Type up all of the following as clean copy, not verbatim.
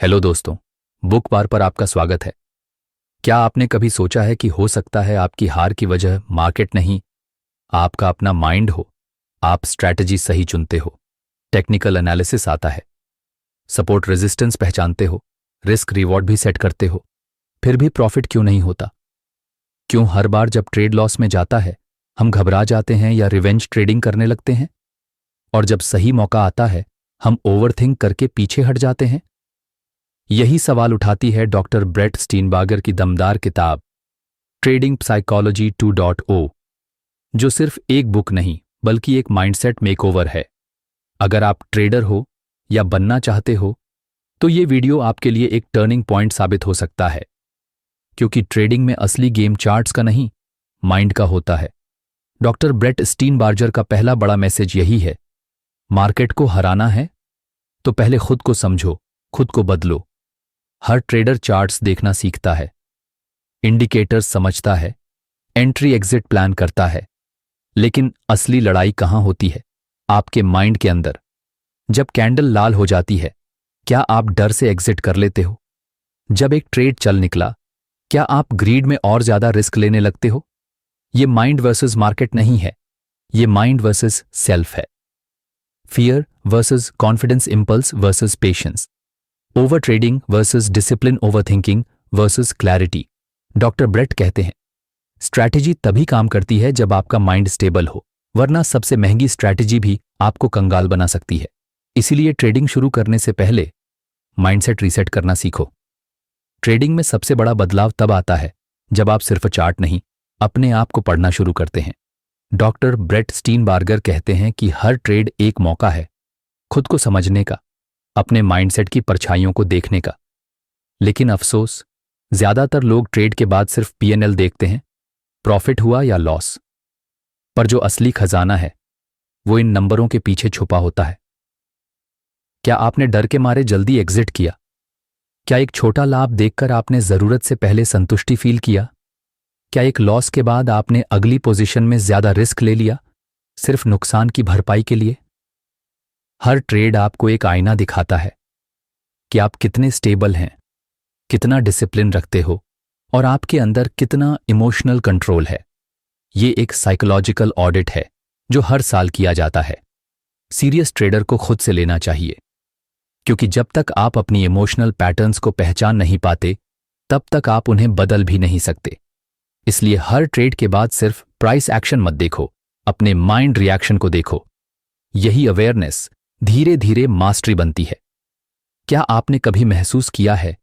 Hello दोस्तों, book बार पर आपका स्वागत है। क्या आपने कभी सोचा है कि हो सकता है आपकी हार की वजह मार्केट नहीं, आपका अपना माइंड हो। आप स्ट्रैटेजी सही चुनते हो, टेक्निकल एनालिसिस आता है, सपोर्ट रेजिस्टेंस पहचानते हो, रिस्क रिवॉर्ड भी सेट करते हो, फिर भी प्रॉफिट क्यों नहीं होता? क्यों हर बार जब ट्रेड लॉस में जाता है हम घबरा जाते हैं या रिवेंज ट्रेडिंग करने लगते हैं? और जब सही मौका आता है हम ओवरथिंक करके पीछे हट जाते हैं? यही सवाल उठाती है डॉक्टर ब्रेट स्टीनबार्गर की दमदार किताब ट्रेडिंग साइकोलॉजी 2.0, जो सिर्फ एक बुक नहीं बल्कि एक माइंडसेट मेकओवर है। अगर आप ट्रेडर हो या बनना चाहते हो तो ये वीडियो आपके लिए एक टर्निंग पॉइंट साबित हो सकता है, क्योंकि ट्रेडिंग में असली गेम चार्ट्स का नहीं, माइंड का होता है। डॉक्टर ब्रेट स्टीनबार्गर का पहला बड़ा मैसेज यही है, मार्केट को हराना है तो पहले खुद को समझो, खुद को बदलो। हर ट्रेडर चार्ट्स देखना सीखता है, इंडिकेटर्स समझता है, एंट्री एग्जिट प्लान करता है, लेकिन असली लड़ाई कहां होती है? आपके माइंड के अंदर। जब कैंडल लाल हो जाती है, क्या आप डर से एग्जिट कर लेते हो? जब एक ट्रेड चल निकला, क्या आप ग्रीड में और ज्यादा रिस्क लेने लगते हो? ये माइंड वर्सेस मार्केट नहीं है, ये माइंड वर्सेस सेल्फ है। Fear versus confidence, impulse versus patience, overtrading versus discipline, overthinking versus clarity. Doctor Brett कहते हैं, स्ट्रैटेजी तभी काम करती है जब आपका माइंड स्टेबल हो, वरना सबसे महंगी स्ट्रैटेजी भी आपको कंगाल बना सकती है। इसीलिए ट्रेडिंग शुरू करने से पहले माइंडसेट रीसेट करना सीखो। ट्रेडिंग में सबसे बड़ा बदलाव तब आता है जब आप सिर्फ चार्ट नहीं, अपने आप को पढ़ना शुरू करते हैं। डॉक्टर ब्रेट स्टीनबार्गर कहते हैं कि हर ट्रेड एक मौका है खुद को समझने का, अपने माइंडसेट की परछाइयों को देखने का। लेकिन अफसोस, ज्यादातर लोग ट्रेड के बाद सिर्फ पीएनएल देखते हैं, प्रॉफिट हुआ या लॉस। पर जो असली खजाना है वो इन नंबरों के पीछे छुपा होता है। क्या आपने डर के मारे जल्दी एग्जिट किया? क्या एक छोटा लाभ देखकर आपने जरूरत से पहले संतुष्टि फील किया? क्या एक लॉस के बाद आपने अगली पोजीशन में ज्यादा रिस्क ले लिया, सिर्फ नुकसान की भरपाई के लिए? हर ट्रेड आपको एक आईना दिखाता है कि आप कितने स्टेबल हैं, कितना डिसिप्लिन रखते हो और आपके अंदर कितना इमोशनल कंट्रोल है। ये एक साइकोलॉजिकल ऑडिट है जो हर साल किया जाता है। सीरियस ट्रेडर को खुद से लेना चाहिए, क्योंकि जब तक आप अपनी इमोशनल पैटर्न्स को पहचान नहीं पाते तब तक आप उन्हें बदल भी नहीं सकते। इसलिए हर ट्रेड के बाद सिर्फ प्राइस एक्शन मत देखो, अपने माइंड रिएक्शन को देखो। यही अवेयरनेस धीरे धीरे मास्टरी बनती है। क्या आपने कभी महसूस किया है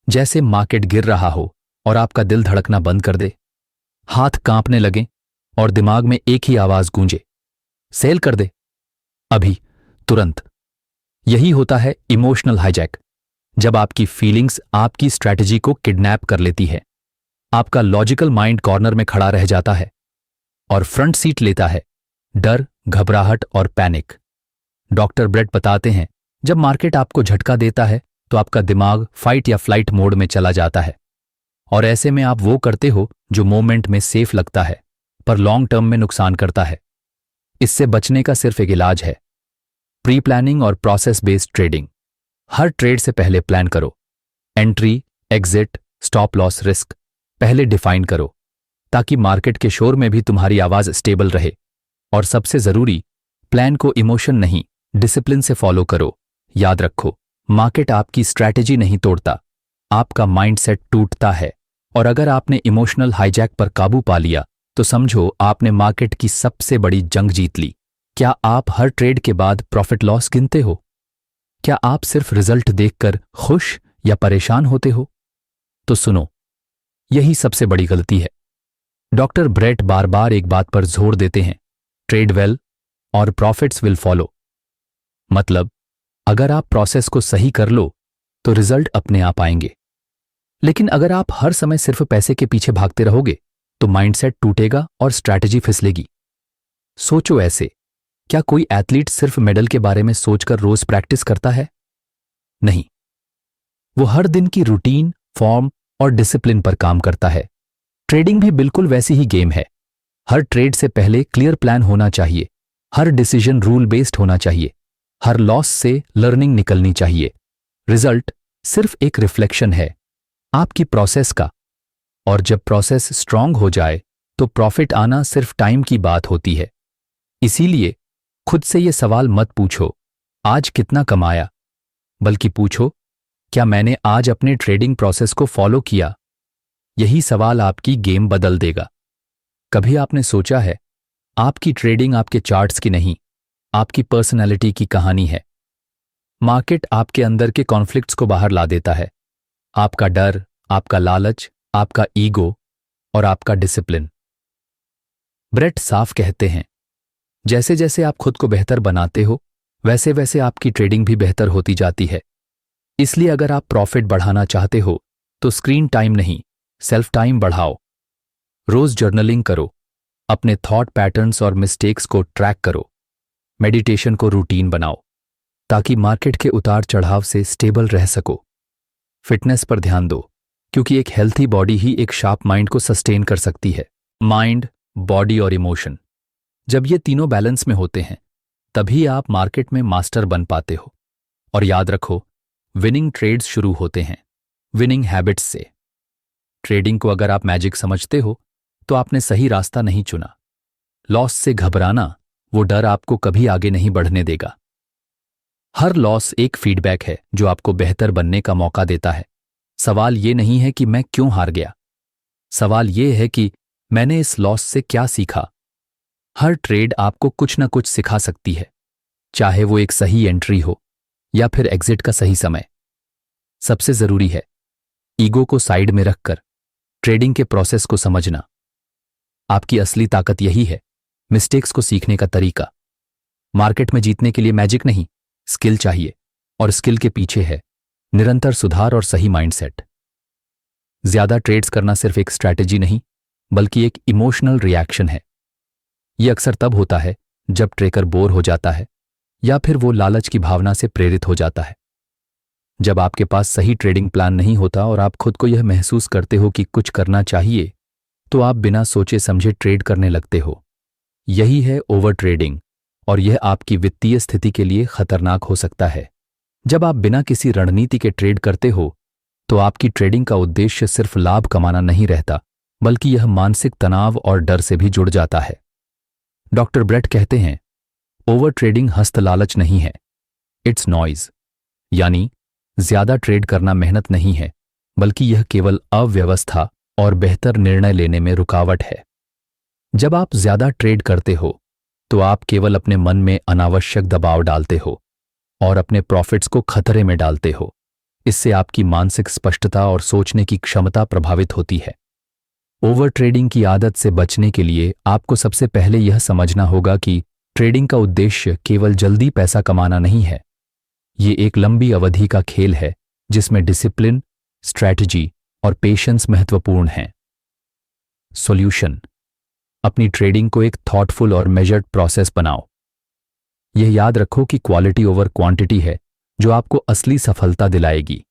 जैसे मार्केट गिर रहा हो और आपका दिल धड़कना बंद कर दे, हाथ कांपने लगे और दिमाग में एक ही आवाज गूंजे, सेल कर दे अभी, तुरंत? यही होता है इमोशनल हाईजैक, जब आपकी फीलिंग्स आपकी स्ट्रैटेजी को किडनैप कर लेती है। आपका लॉजिकल माइंड कॉर्नर में खड़ा रह जाता है और फ्रंट सीट लेता है डर, घबराहट और पैनिक। डॉक्टर ब्रेट बताते हैं, जब मार्केट आपको झटका देता है तो आपका दिमाग फाइट या फ्लाइट मोड में चला जाता है, और ऐसे में आप वो करते हो जो मोमेंट में सेफ लगता है पर लॉन्ग टर्म में नुकसान करता है। इससे बचने का सिर्फ एक इलाज है, प्री प्लानिंग और प्रोसेस बेस्ड ट्रेडिंग। हर ट्रेड से पहले प्लान करो, entry, exit, stop loss, risk पहले डिफाइन करो, ताकि मार्केट के शोर में भी तुम्हारी आवाज स्टेबल रहे। और सबसे जरूरी, प्लान को इमोशन नहीं, डिसिप्लिन से फॉलो करो। याद रखो, मार्केट आपकी स्ट्रैटेजी नहीं तोड़ता, आपका माइंडसेट टूटता है। और अगर आपने इमोशनल हाईजैक पर काबू पा लिया तो समझो आपने मार्केट की सबसे बड़ी जंग जीत ली। क्या आप हर ट्रेड के बाद प्रॉफिट लॉस गिनते हो? क्या आप सिर्फ रिजल्ट देखकर खुश या परेशान होते हो? तो सुनो, यही सबसे बड़ी गलती है। डॉक्टर ब्रेट बार बार एक बात पर जोर देते हैं, ट्रेड वेल और प्रॉफिट्स विल फॉलो। मतलब, अगर आप प्रोसेस को सही कर लो तो रिजल्ट अपने आप आएंगे। लेकिन अगर आप हर समय सिर्फ पैसे के पीछे भागते रहोगे तो माइंडसेट टूटेगा और स्ट्रैटेजी फिसलेगी। सोचो ऐसे, क्या कोई एथलीट सिर्फ मेडल के बारे में सोचकर रोज प्रैक्टिस करता है? नहीं, वो हर दिन की रूटीन, फॉर्म और डिसिप्लिन पर काम करता है। ट्रेडिंग भी बिल्कुल वैसी ही गेम है। हर ट्रेड से पहले क्लियर प्लान होना चाहिए, हर डिसीजन रूल बेस्ड होना चाहिए, हर लॉस से लर्निंग निकलनी चाहिए। रिजल्ट सिर्फ एक रिफ्लेक्शन है आपकी प्रोसेस का। और जब प्रोसेस स्ट्रांग हो जाए तो प्रॉफिट आना सिर्फ टाइम की बात होती है। इसीलिए खुद से ये सवाल मत पूछो आज कितना कमाया, बल्कि पूछो क्या मैंने आज अपने ट्रेडिंग प्रोसेस को फॉलो किया। यही सवाल आपकी गेम बदल देगा। कभी आपने सोचा है आपकी ट्रेडिंग आपके चार्ट्स की नहीं, आपकी पर्सनैलिटी की कहानी है। मार्केट आपके अंदर के कॉन्फ्लिक्ट्स को बाहर ला देता है, आपका डर, आपका लालच, आपका ईगो और आपका डिसिप्लिन। ब्रेट साफ कहते हैं जैसे जैसे आप खुद को बेहतर बनाते हो वैसे वैसे आपकी ट्रेडिंग भी बेहतर होती जाती है। इसलिए अगर आप प्रॉफिट बढ़ाना चाहते हो तो स्क्रीन टाइम नहीं, सेल्फ टाइम बढ़ाओ। रोज जर्नलिंग करो, अपने थॉट पैटर्न्स और मिस्टेक्स को ट्रैक करो, मेडिटेशन को रूटीन बनाओ ताकि मार्केट के उतार चढ़ाव से स्टेबल रह सको। फिटनेस पर ध्यान दो क्योंकि एक हेल्थी बॉडी ही एक शार्प माइंड को सस्टेन कर सकती है। माइंड, बॉडी और इमोशन, जब ये तीनों बैलेंस में होते हैं तभी आप मार्केट में मास्टर बन पाते हो। और याद रखो, विनिंग ट्रेड्स शुरू होते हैं विनिंग हैबिट्स से। ट्रेडिंग को अगर आप मैजिक समझते हो तो आपने सही रास्ता नहीं चुना। लॉस से घबराना, वो डर आपको कभी आगे नहीं बढ़ने देगा। हर लॉस एक फीडबैक है जो आपको बेहतर बनने का मौका देता है। सवाल ये नहीं है कि मैं क्यों हार गया, सवाल ये है कि मैंने इस लॉस से क्या सीखा। हर ट्रेड आपको कुछ ना कुछ सिखा सकती है, चाहे वो एक सही एंट्री हो या फिर एग्जिट का सही समय। सबसे जरूरी है ईगो को साइड में रखकर ट्रेडिंग के प्रोसेस को समझना। आपकी असली ताकत यही है, मिस्टेक्स को सीखने का तरीका। मार्केट में जीतने के लिए मैजिक नहीं, स्किल चाहिए, और स्किल के पीछे है निरंतर सुधार और सही माइंडसेट। ज्यादा ट्रेड्स करना सिर्फ एक स्ट्रैटेजी नहीं बल्कि एक इमोशनल रिएक्शन है। यह अक्सर तब होता है जब ट्रेकर बोर हो जाता है या फिर वो लालच की भावना से प्रेरित हो जाता है। जब आपके पास सही ट्रेडिंग प्लान नहीं होता और आप खुद को यह महसूस करते हो कि कुछ करना चाहिए तो आप बिना सोचे समझे ट्रेड करने लगते हो। यही है ओवर ट्रेडिंग और यह आपकी वित्तीय स्थिति के लिए खतरनाक हो सकता है। जब आप बिना किसी रणनीति के ट्रेड करते हो तो आपकी ट्रेडिंग का उद्देश्य सिर्फ लाभ कमाना नहीं रहता बल्कि यह मानसिक तनाव और डर से भी जुड़ जाता है। डॉक्टर ब्रेट कहते हैं ओवर ट्रेडिंग हस्त लालच नहीं है, इट्स नॉइज। यानी ज्यादा ट्रेड करना मेहनत नहीं है बल्कि यह केवल अव्यवस्था और बेहतर निर्णय लेने में रुकावट है। जब आप ज्यादा ट्रेड करते हो तो आप केवल अपने मन में अनावश्यक दबाव डालते हो और अपने प्रॉफिट्स को खतरे में डालते हो। इससे आपकी मानसिक स्पष्टता और सोचने की क्षमता प्रभावित होती है। ओवर ट्रेडिंग की आदत से बचने के लिए आपको सबसे पहले यह समझना होगा कि ट्रेडिंग का उद्देश्य केवल जल्दी पैसा कमाना नहीं है। ये एक लंबी अवधि का खेल है जिसमें डिसिप्लिन, स्ट्रैटेजी और पेशेंस महत्वपूर्ण हैं। सॉल्यूशन, अपनी ट्रेडिंग को एक थॉटफुल और मेजर्ड प्रोसेस बनाओ। यह याद रखो कि क्वालिटी ओवर क्वांटिटी है जो आपको असली सफलता दिलाएगी।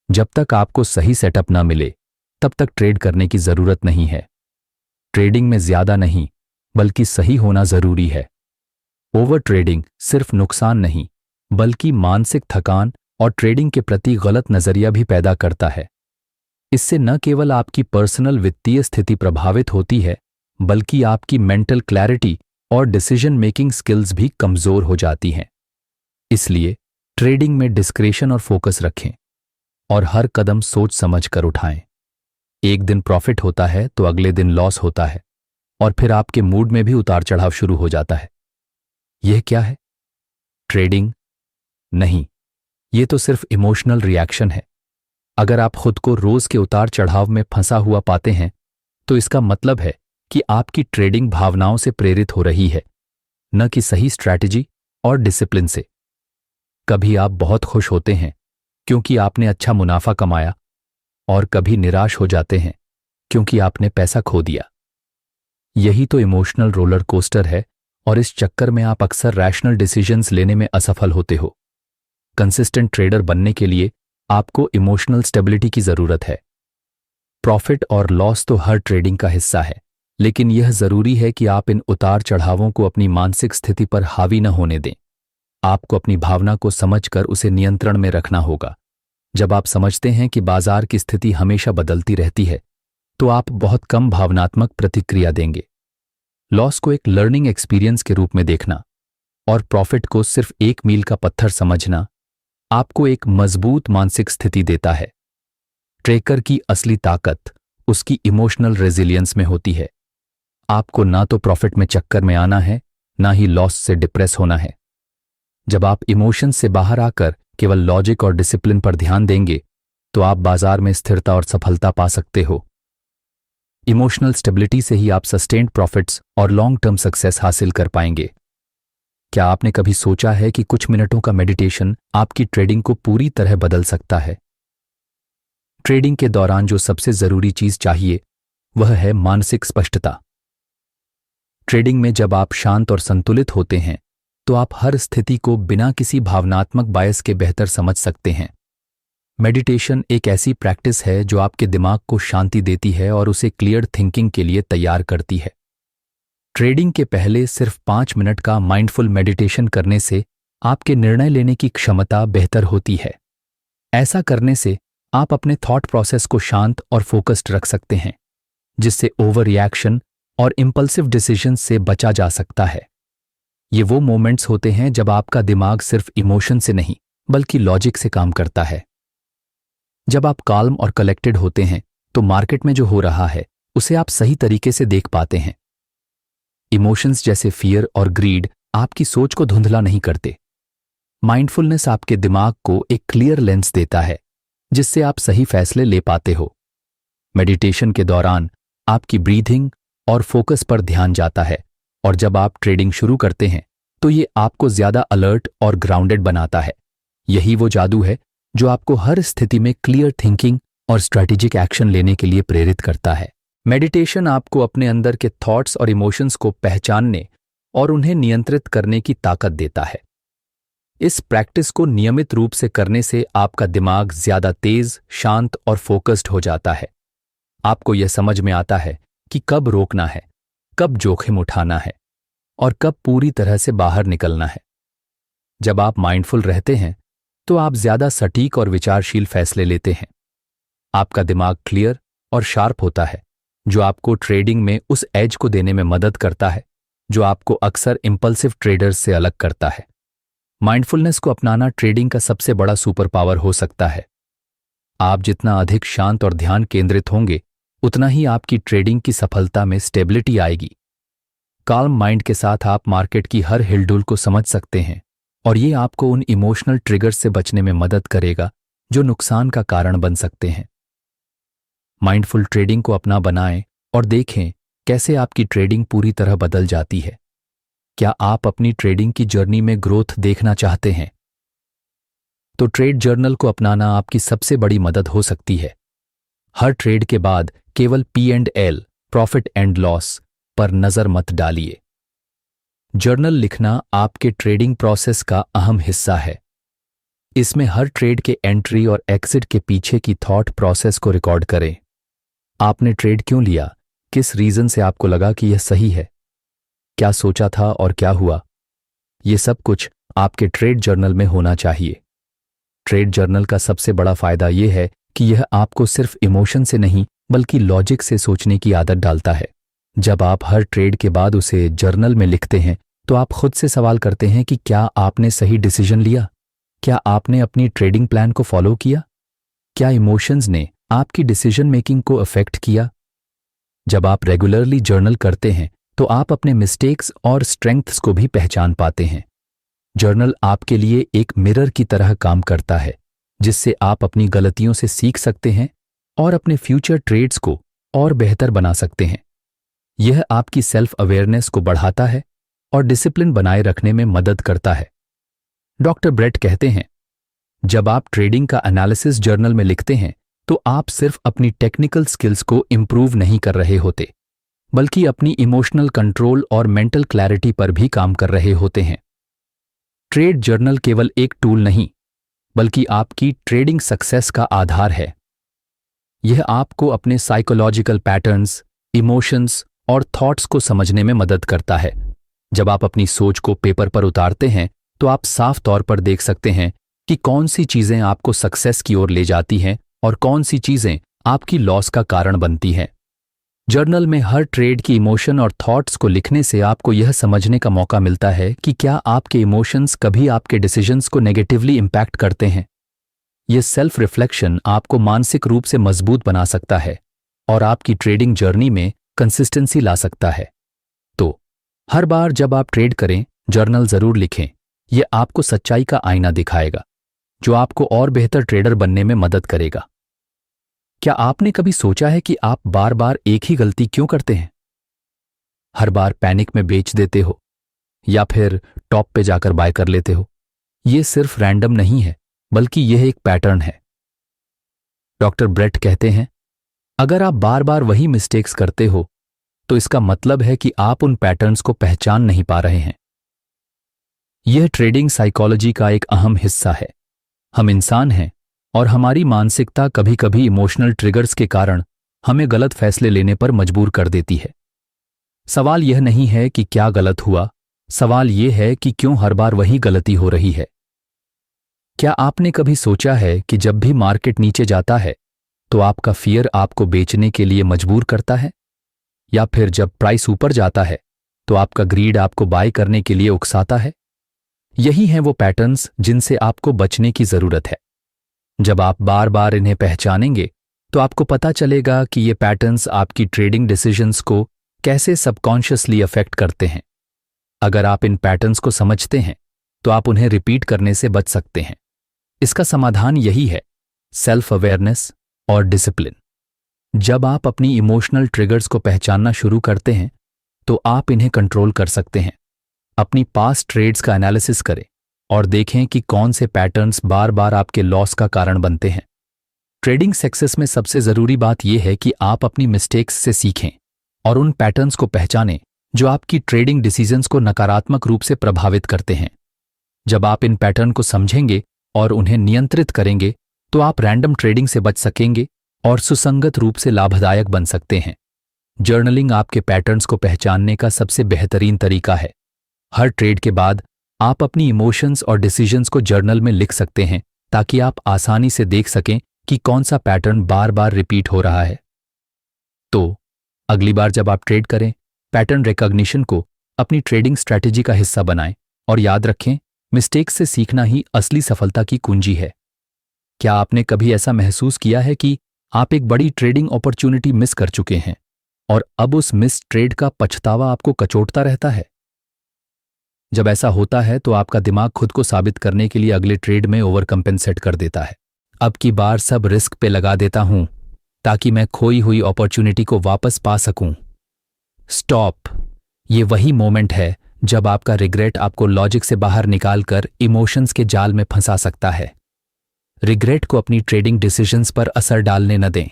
जब तक आपको सही सेटअप न मिले तब तक ट्रेड करने की जरूरत नहीं है। ट्रेडिंग में ज्यादा नहीं बल्कि सही होना जरूरी है। ओवर ट्रेडिंग सिर्फ नुकसान नहीं बल्कि मानसिक थकान और ट्रेडिंग के प्रति गलत नजरिया भी पैदा करता है। इससे न केवल आपकी पर्सनल वित्तीय स्थिति प्रभावित होती है बल्कि आपकी मेंटल क्लैरिटी और डिसीजन मेकिंग स्किल्स भी कमजोर हो जाती हैं। इसलिए ट्रेडिंग में डिस्क्रेशन और फोकस रखें और हर कदम सोच समझ कर उठाएं। एक दिन प्रॉफिट होता है तो अगले दिन लॉस होता है और फिर आपके मूड में भी उतार चढ़ाव शुरू हो जाता है। यह क्या है? ट्रेडिंग नहीं, यह तो सिर्फ इमोशनल रिएक्शन है। अगर आप खुद को रोज के उतार चढ़ाव में फंसा हुआ पाते हैं तो इसका मतलब है कि आपकी ट्रेडिंग भावनाओं से प्रेरित हो रही है, न कि सही स्ट्रैटेजी और डिसिप्लिन से। कभी आप बहुत खुश होते हैं क्योंकि आपने अच्छा मुनाफा कमाया और कभी निराश हो जाते हैं क्योंकि आपने पैसा खो दिया। यही तो इमोशनल रोलर कोस्टर है और इस चक्कर में आप अक्सर रैशनल डिसीजंस लेने में असफल होते हो। कंसिस्टेंट ट्रेडर बनने के लिए आपको इमोशनल स्टेबिलिटी की जरूरत है। प्रॉफिट और लॉस तो हर ट्रेडिंग का हिस्सा है, लेकिन यह जरूरी है कि आप इन उतार चढ़ावों को अपनी मानसिक स्थिति पर हावी न होने दें। आपको अपनी भावना को समझकर उसे नियंत्रण में रखना होगा। जब आप समझते हैं कि बाजार की स्थिति हमेशा बदलती रहती है, तो आप बहुत कम भावनात्मक प्रतिक्रिया देंगे। लॉस को एक लर्निंग एक्सपीरियंस के रूप में देखना और प्रॉफिट को सिर्फ एक मील का पत्थर समझना आपको एक मजबूत मानसिक स्थिति देता है। ट्रेकर की असली ताकत उसकी इमोशनल रेजिलियंस में होती है। आपको ना तो प्रॉफिट में चक्कर में आना है, ना ही लॉस से डिप्रेस होना है। जब आप इमोशंस से बाहर आकर केवल लॉजिक और डिसिप्लिन पर ध्यान देंगे, तो आप बाजार में स्थिरता और सफलता पा सकते हो। इमोशनल स्टेबिलिटी से ही आप सस्टेन्ड प्रॉफिट्स और लॉन्ग टर्म सक्सेस हासिल कर पाएंगे। क्या आपने कभी सोचा है कि कुछ मिनटों का मेडिटेशन आपकी ट्रेडिंग को पूरी तरह बदल सकता है? ट्रेडिंग के दौरान जो सबसे जरूरी चीज चाहिए वह है मानसिक स्पष्टता। ट्रेडिंग में जब आप शांत और संतुलित होते हैं, तो आप हर स्थिति को बिना किसी भावनात्मक बायस के बेहतर समझ सकते हैं। मेडिटेशन एक ऐसी प्रैक्टिस है जो आपके दिमाग को शांति देती है और उसे क्लियर थिंकिंग के लिए तैयार करती है। ट्रेडिंग के पहले सिर्फ 5 मिनट का माइंडफुल मेडिटेशन करने से आपके निर्णय लेने की क्षमता बेहतर होती है। ऐसा करने से आप अपने थॉट प्रोसेस को शांत और फोकस्ड रख सकते हैं, जिससे ओवर रिएक्शन और इंपल्सिव डिसीजन से बचा जा सकता है। ये वो मोमेंट्स होते हैं जब आपका दिमाग सिर्फ इमोशन से नहीं बल्कि लॉजिक से काम करता है। जब आप काल्म और कलेक्टेड होते हैं, तो मार्केट में जो हो रहा है उसे आप सही तरीके से देख पाते हैं। इमोशंस जैसे फियर और ग्रीड आपकी सोच को धुंधला नहीं करते। माइंडफुलनेस आपके दिमाग को एक क्लियर लेंस देता है, जिससे आप सही फैसले ले पाते हो। मेडिटेशन के दौरान आपकी ब्रीथिंग और फोकस पर ध्यान जाता है, और जब आप ट्रेडिंग शुरू करते हैं तो ये आपको ज्यादा अलर्ट और ग्राउंडेड बनाता है। यही वो जादू है जो आपको हर स्थिति में क्लियर थिंकिंग और स्ट्रैटेजिक एक्शन लेने के लिए प्रेरित करता है। मेडिटेशन आपको अपने अंदर के थॉट्स और इमोशंस को पहचानने और उन्हें नियंत्रित करने की ताकत देता है। इस प्रैक्टिस को नियमित रूप से करने से आपका दिमाग ज्यादा तेज, शांत और फोकस्ड हो जाता है। आपको यह समझ में आता है कि कब रोकना है, कब जोखिम उठाना है और कब पूरी तरह से बाहर निकलना है। जब आप माइंडफुल रहते हैं, तो आप ज्यादा सटीक और विचारशील फैसले लेते हैं। आपका दिमाग क्लियर और शार्प होता है, जो आपको ट्रेडिंग में उस एज को देने में मदद करता है जो आपको अक्सर इंपल्सिव ट्रेडर्स से अलग करता है। माइंडफुलनेस को अपनाना ट्रेडिंग का सबसे बड़ा सुपर पावर हो सकता है। आप जितना अधिक शांत और ध्यान केंद्रित होंगे, उतना ही आपकी ट्रेडिंग की सफलता में स्टेबिलिटी आएगी। काल्म माइंड के साथ आप मार्केट की हर हिलडुल को समझ सकते हैं, और ये आपको उन इमोशनल ट्रिगर्स से बचने में मदद करेगा जो नुकसान का कारण बन सकते हैं। माइंडफुल ट्रेडिंग को अपना बनाएं और देखें कैसे आपकी ट्रेडिंग पूरी तरह बदल जाती है। क्या आप अपनी ट्रेडिंग की जर्नी में ग्रोथ देखना चाहते हैं? तो ट्रेड जर्नल को अपनाना आपकी सबसे बड़ी मदद हो सकती है। हर ट्रेड के बाद केवल P&L, प्रॉफिट एंड लॉस पर नजर मत डालिए। जर्नल लिखना आपके ट्रेडिंग प्रोसेस का अहम हिस्सा है। इसमें हर ट्रेड के एंट्री और एग्जिट के पीछे की थॉट प्रोसेस को रिकॉर्ड करें। आपने ट्रेड क्यों लिया? किस रीजन से आपको लगा कि यह सही है? क्या सोचा था और क्या हुआ? यह सब कुछ आपके ट्रेड जर्नल में होना चाहिए। ट्रेड जर्नल का सबसे बड़ा फायदा यह है कि यह आपको सिर्फ इमोशन से नहीं बल्कि लॉजिक से सोचने की आदत डालता है। जब आप हर ट्रेड के बाद उसे जर्नल में लिखते हैं, तो आप खुद से सवाल करते हैं कि क्या आपने सही डिसीजन लिया? क्या आपने अपनी ट्रेडिंग प्लान को फॉलो किया? क्या इमोशंस ने आपकी डिसीजन मेकिंग को अफेक्ट किया? जब आप रेगुलरली जर्नल करते हैं, तो आप अपने मिस्टेक्स और स्ट्रेंथ्स को भी पहचान पाते हैं। जर्नल आपके लिए एक मिरर की तरह काम करता है, जिससे आप अपनी गलतियों से सीख सकते हैं और अपने फ्यूचर ट्रेड्स को और बेहतर बना सकते हैं। यह आपकी सेल्फ अवेयरनेस को बढ़ाता है और डिसिप्लिन बनाए रखने में मदद करता है। डॉक्टर ब्रेट कहते हैं, जब आप ट्रेडिंग का एनालिसिस जर्नल में लिखते हैं, तो आप सिर्फ अपनी टेक्निकल स्किल्स को इंप्रूव नहीं कर रहे होते, बल्कि अपनी इमोशनल कंट्रोल और मेंटल क्लैरिटी पर भी काम कर रहे होते हैं। ट्रेड जर्नल केवल एक टूल नहीं, बल्कि आपकी ट्रेडिंग सक्सेस का आधार है। यह आपको अपने साइकोलॉजिकल पैटर्न्स, इमोशंस और थॉट्स को समझने में मदद करता है। जब आप अपनी सोच को पेपर पर उतारते हैं, तो आप साफ तौर पर देख सकते हैं कि कौन सी चीजें आपको सक्सेस की ओर ले जाती हैं और कौन सी चीजें आपकी लॉस का कारण बनती हैं। जर्नल में हर ट्रेड की इमोशन और थॉट्स को लिखने से आपको यह समझने का मौका मिलता है कि क्या आपके इमोशंस कभी आपके डिसीजंस को नेगेटिवली इंपैक्ट करते हैं। यह सेल्फ रिफ्लेक्शन आपको मानसिक रूप से मजबूत बना सकता है और आपकी ट्रेडिंग जर्नी में कंसिस्टेंसी ला सकता है। तो हर बार जब आप ट्रेड करें, जर्नल जरूर लिखें। यह आपको सच्चाई का आईना दिखाएगा जो आपको और बेहतर ट्रेडर बनने में मदद करेगा। क्या आपने कभी सोचा है कि आप बार बार एक ही गलती क्यों करते हैं? हर बार पैनिक में बेच देते हो या फिर टॉप पे जाकर बाय कर लेते हो। यह सिर्फ रैंडम नहीं है, बल्कि यह एक पैटर्न है। डॉक्टर ब्रेट कहते हैं, अगर आप बार बार वही मिस्टेक्स करते हो तो इसका मतलब है कि आप उन पैटर्न्स को पहचान नहीं पा रहे हैं। यह ट्रेडिंग साइकोलॉजी का एक अहम हिस्सा है। हम इंसान हैं और हमारी मानसिकता कभी कभी इमोशनल ट्रिगर्स के कारण हमें गलत फैसले लेने पर मजबूर कर देती है। सवाल यह नहीं है कि क्या गलत हुआ, सवाल यह है कि क्यों हर बार वही गलती हो रही है। क्या आपने कभी सोचा है कि जब भी मार्केट नीचे जाता है तो आपका फियर आपको बेचने के लिए मजबूर करता है, या फिर जब प्राइस ऊपर जाता है तो आपका ग्रीड आपको बाय करने के लिए उकसाता है? यही हैं वो पैटर्न्स जिनसे आपको बचने की जरूरत है। जब आप बार बार इन्हें पहचानेंगे तो आपको पता चलेगा कि ये पैटर्न्स आपकी ट्रेडिंग डिसीजंस को कैसे सबकॉन्शियसली अफेक्ट करते हैं। अगर आप इन पैटर्न्स को समझते हैं तो आप उन्हें रिपीट करने से बच सकते हैं। इसका समाधान यही है, सेल्फ अवेयरनेस और डिसिप्लिन। जब आप अपनी इमोशनल ट्रिगर्स को पहचानना शुरू करते हैं तो आप इन्हें कंट्रोल कर सकते हैं। अपनी पास्ट ट्रेड्स का एनालिसिस करें और देखें कि कौन से पैटर्न्स बार बार आपके लॉस का कारण बनते हैं। ट्रेडिंग सक्सेस में सबसे जरूरी बात यह है कि आप अपनी मिस्टेक्स से सीखें और उन पैटर्न्स को पहचानें जो आपकी ट्रेडिंग डिसीजंस को नकारात्मक रूप से प्रभावित करते हैं। जब आप इन पैटर्न को समझेंगे और उन्हें नियंत्रित करेंगे तो आप रैंडम ट्रेडिंग से बच सकेंगे और सुसंगत रूप से लाभदायक बन सकते हैं। जर्नलिंग आपके पैटर्न्स को पहचानने का सबसे बेहतरीन तरीका है। हर ट्रेड के बाद आप अपनी इमोशंस और डिसीजंस को जर्नल में लिख सकते हैं ताकि आप आसानी से देख सकें कि कौन सा पैटर्न बार बार रिपीट हो रहा है। तो अगली बार जब आप ट्रेड करें, पैटर्न रिकॉग्निशन को अपनी ट्रेडिंग स्ट्रैटेजी का हिस्सा बनाएं और याद रखें, मिस्टेक्स से सीखना ही असली सफलता की कुंजी है। क्या आपने कभी ऐसा महसूस किया है कि आप एक बड़ी ट्रेडिंग अपॉर्चुनिटी मिस कर चुके हैं और अब उस मिस ट्रेड का पछतावा आपको कचोटता रहता है? जब ऐसा होता है तो आपका दिमाग खुद को साबित करने के लिए अगले ट्रेड में ओवर कंपेंसेट कर देता है। अब की बार सब रिस्क पे लगा देता हूं ताकि मैं खोई हुई अपॉर्चुनिटी को वापस पा सकूं। स्टॉप। ये वही मोमेंट है जब आपका रिग्रेट आपको लॉजिक से बाहर निकालकर इमोशंस के जाल में फंसा सकता है। रिग्रेट को अपनी ट्रेडिंग डिसीजंस पर असर डालने न दें।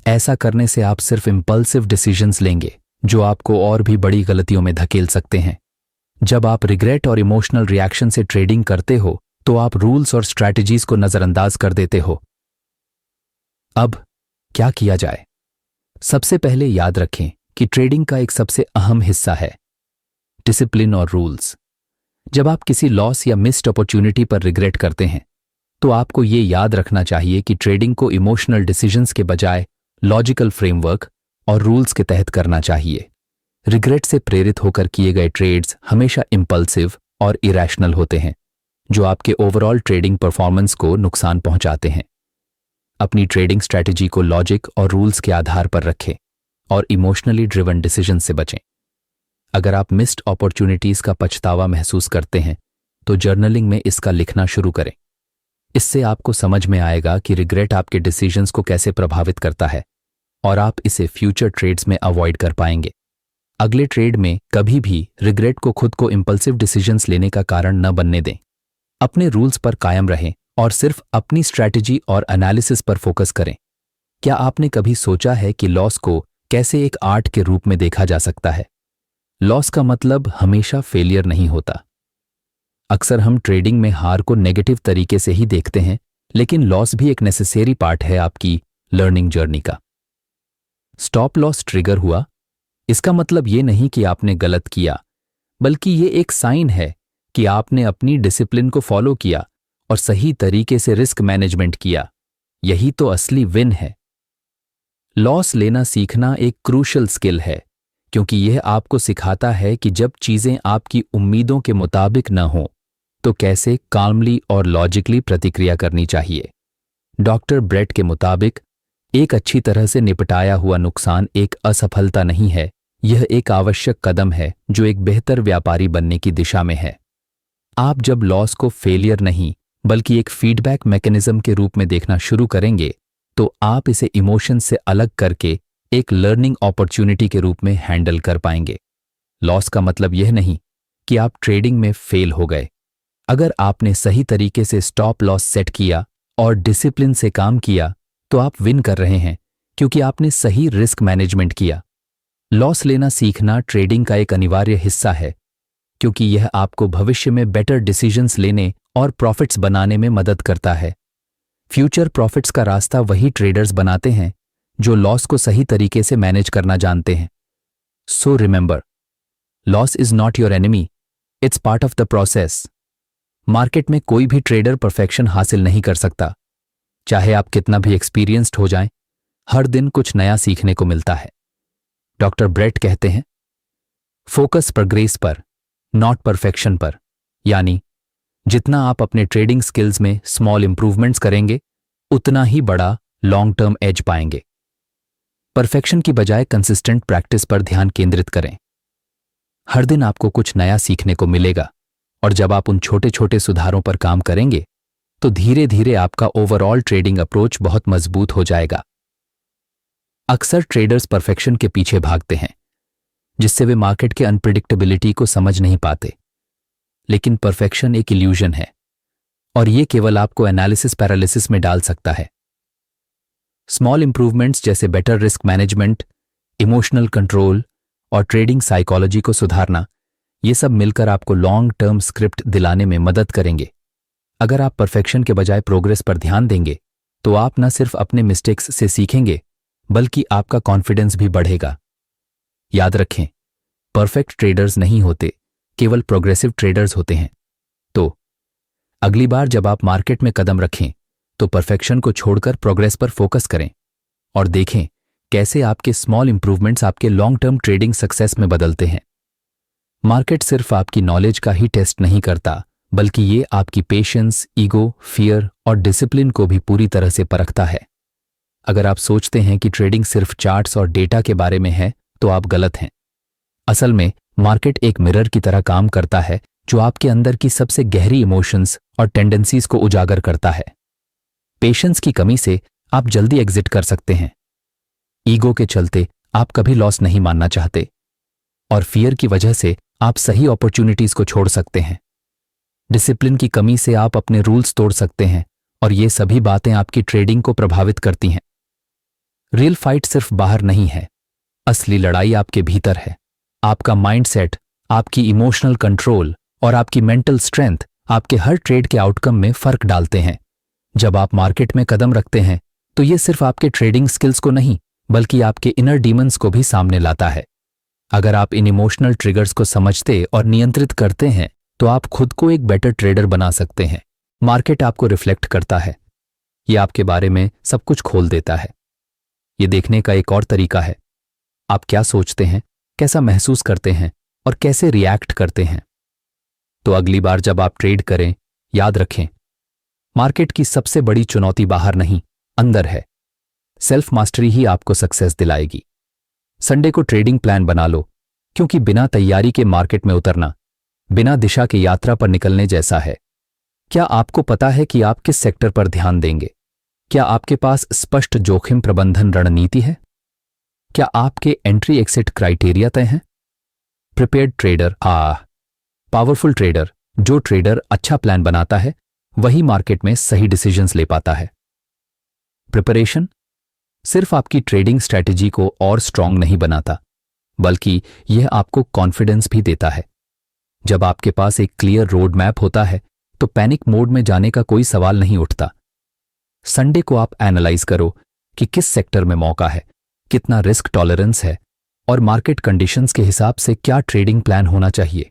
ऐसा करने से आप सिर्फ इंपल्सिव डिसीजंस लेंगे जो आपको और भी बड़ी गलतियों में धकेल सकते हैं। जब आप रिग्रेट और इमोशनल रिएक्शन से ट्रेडिंग करते हो तो आप रूल्स और स्ट्रैटेजीज को नजरअंदाज कर देते हो। अब क्या किया जाए? सबसे पहले याद रखें कि ट्रेडिंग का एक सबसे अहम हिस्सा है डिसिप्लिन और रूल्स। जब आप किसी लॉस या मिस्ड अपॉर्चुनिटी पर रिग्रेट करते हैं तो आपको ये याद रखना चाहिए कि ट्रेडिंग को इमोशनल डिसीजंस के बजाय लॉजिकल फ्रेमवर्क और रूल्स के तहत करना चाहिए। रिग्रेट से प्रेरित होकर किए गए ट्रेड्स हमेशा इंपल्सिव और इरैशनल होते हैं, जो आपके ओवरऑल ट्रेडिंग परफॉर्मेंस को नुकसान पहुंचाते हैं। अपनी ट्रेडिंग स्ट्रैटेजी को लॉजिक और रूल्स के आधार पर रखें और इमोशनली ड्रिवन डिसीजन से बचें। अगर आप मिस्ड अपॉर्चुनिटीज का पछतावा महसूस करते हैं तो जर्नलिंग में इसका लिखना शुरू करें। इससे आपको समझ में आएगा कि रिग्रेट आपके डिसीजंस को कैसे प्रभावित करता है और आप इसे फ्यूचर ट्रेड्स में अवॉइड कर पाएंगे। अगले ट्रेड में कभी भी रिग्रेट को खुद को इंपल्सिव डिसीजंस लेने का कारण न बनने दें। अपने रूल्स पर कायम रहें और सिर्फ अपनी स्ट्रैटेजी और एनालिसिस पर फोकस करें। क्या आपने कभी सोचा है कि लॉस को कैसे एक आर्ट के रूप में देखा जा सकता है? लॉस का मतलब हमेशा फेलियर नहीं होता। अक्सर हम ट्रेडिंग में हार को नेगेटिव तरीके से ही देखते हैं, लेकिन लॉस भी एक नेसेसरी पार्ट है आपकी लर्निंग जर्नी का। स्टॉप लॉस ट्रिगर हुआ, इसका मतलब ये नहीं कि आपने गलत किया, बल्कि ये एक साइन है कि आपने अपनी डिसिप्लिन को फॉलो किया और सही तरीके से रिस्क मैनेजमेंट किया, यही तो असली विन है। लॉस लेना सीखना एक क्रूशल स्किल है, क्योंकि यह आपको सिखाता है कि जब चीजें आपकी उम्मीदों के मुताबिक न हों तो कैसे काल्मली और लॉजिकली प्रतिक्रिया करनी चाहिए। डॉक्टर ब्रेट के मुताबिक एक अच्छी तरह से निपटाया हुआ नुकसान एक असफलता नहीं है, यह एक आवश्यक कदम है जो एक बेहतर व्यापारी बनने की दिशा में है। आप जब लॉस को फेलियर नहीं बल्कि एक फीडबैक मैकेनिज्म के रूप में देखना शुरू करेंगे तो आप इसे इमोशन से अलग करके एक लर्निंग अपॉर्चुनिटी के रूप में हैंडल कर पाएंगे। लॉस का मतलब यह नहीं कि आप ट्रेडिंग में फेल हो गए। अगर आपने सही तरीके से स्टॉप लॉस सेट किया और डिसिप्लिन से काम किया तो आप विन कर रहे हैं, क्योंकि आपने सही रिस्क मैनेजमेंट किया। लॉस लेना सीखना ट्रेडिंग का एक अनिवार्य हिस्सा है, क्योंकि यह आपको भविष्य में बेटर डिसीजंस लेने और प्रॉफिट्स बनाने में मदद करता है। फ्यूचर प्रॉफिट्स का रास्ता वही ट्रेडर्स बनाते हैं जो लॉस को सही तरीके से मैनेज करना जानते हैं। So remember, loss is not your enemy, it's part of the process. Market में कोई भी ट्रेडर परफेक्शन हासिल नहीं कर सकता, चाहे आप कितना भी एक्सपीरियंस्ड हो जाएं, हर दिन कुछ नया सीखने को मिलता है। डॉक्टर ब्रेट कहते हैं, फोकस प्रोग्रेस पर, नॉट परफेक्शन पर। यानी जितना आप अपने ट्रेडिंग स्किल्स में स्मॉल इंप्रूवमेंट्स करेंगे उतना ही बड़ा लॉन्ग टर्म एज पाएंगे। परफेक्शन की बजाय कंसिस्टेंट प्रैक्टिस पर ध्यान केंद्रित करें। हर दिन आपको कुछ नया सीखने को मिलेगा, और जब आप उन छोटे छोटे सुधारों पर काम करेंगे तो धीरे धीरे आपका ओवरऑल ट्रेडिंग अप्रोच बहुत मजबूत हो जाएगा। अक्सर ट्रेडर्स परफेक्शन के पीछे भागते हैं, जिससे वे मार्केट के अनप्रिडिक्टेबिलिटी को समझ नहीं पाते। लेकिन परफेक्शन एक इल्यूजन है, और यह केवल आपको एनालिसिस पैरालिसिस में डाल सकता है। स्मॉल इंप्रूवमेंट्स जैसे better risk management, emotional control और ट्रेडिंग साइकोलॉजी को सुधारना, ये सब मिलकर आपको लॉन्ग टर्म स्क्रिप्ट दिलाने में मदद करेंगे। अगर आप परफेक्शन के बजाय प्रोग्रेस पर ध्यान देंगे तो आप न सिर्फ अपने मिस्टेक्स से सीखेंगे बल्कि आपका कॉन्फिडेंस भी बढ़ेगा। याद रखें, परफेक्ट ट्रेडर्स नहीं होते, केवल प्रोग्रेसिव ट्रेडर्स होते हैं। तो अगली बार जब आप मार्केट में कदम रखें तो परफेक्शन को छोड़कर प्रोग्रेस पर फोकस करें और देखें कैसे आपके स्मॉल इंप्रूवमेंट्स आपके लॉन्ग टर्म ट्रेडिंग सक्सेस में बदलते हैं। मार्केट सिर्फ आपकी नॉलेज का ही टेस्ट नहीं करता, बल्कि ये आपकी पेशेंस, ईगो, फियर और डिसिप्लिन को भी पूरी तरह से परखता है। अगर आप सोचते हैं कि ट्रेडिंग सिर्फ चार्ट्स और डेटा के बारे में है तो आप गलत हैं। असल में मार्केट एक मिरर की तरह काम करता है जो आपके अंदर की सबसे गहरी इमोशंस और टेंडेंसीज को उजागर करता है। पेशेंस की कमी से आप जल्दी एग्जिट कर सकते हैं। ईगो के चलते आप कभी लॉस नहीं मानना चाहते, और फियर की वजह से आप सही अपॉर्चुनिटीज को छोड़ सकते हैं। डिसिप्लिन की कमी से आप अपने रूल्स तोड़ सकते हैं, और ये सभी बातें आपकी ट्रेडिंग को प्रभावित करती हैं। रियल फाइट सिर्फ बाहर नहीं है, असली लड़ाई आपके भीतर है। आपका माइंडसेट, आपकी इमोशनल कंट्रोल और आपकी मेंटल स्ट्रेंथ आपके हर ट्रेड के आउटकम में फर्क डालते हैं। जब आप मार्केट में कदम रखते हैं तो ये सिर्फ आपके ट्रेडिंग स्किल्स को नहीं बल्कि आपके इनर डीमंस को भी सामने लाता है। अगर आप इन इमोशनल ट्रिगर्स को समझते और नियंत्रित करते हैं तो आप खुद को एक बेटर ट्रेडर बना सकते हैं। मार्केट आपको रिफ्लेक्ट करता है, ये आपके बारे में सब कुछ खोल देता है। ये देखने का एक और तरीका है, आप क्या सोचते हैं, कैसा महसूस करते हैं और कैसे रिएक्ट करते हैं। तो अगली बार जब आप ट्रेड करें, याद रखें, मार्केट की सबसे बड़ी चुनौती बाहर नहीं, अंदर है। सेल्फ मास्टरी ही आपको सक्सेस दिलाएगी। संडे को ट्रेडिंग प्लान बना लो, क्योंकि बिना तैयारी के मार्केट में उतरना बिना दिशा के यात्रा पर निकलने जैसा है। क्या आपको पता है कि आप किस सेक्टर पर ध्यान देंगे? क्या आपके पास स्पष्ट जोखिम प्रबंधन रणनीति है? क्या आपके एंट्री एक्सिट क्राइटेरिया तय हैं? प्रिपेयर्ड ट्रेडर, पावरफुल ट्रेडर, जो ट्रेडर अच्छा प्लान बनाता है वही मार्केट में सही डिसीजंस ले पाता है। प्रिपरेशन सिर्फ आपकी ट्रेडिंग स्ट्रैटेजी को और स्ट्रांग नहीं बनाता, बल्कि यह आपको कॉन्फिडेंस भी देता है। जब आपके पास एक क्लियर रोड मैप होता है तो पैनिक मोड में जाने का कोई सवाल नहीं उठता। संडे को आप एनालाइज करो कि किस सेक्टर में मौका है, कितना रिस्क टॉलरेंस है और मार्केट कंडीशंस के हिसाब से क्या ट्रेडिंग प्लान होना चाहिए।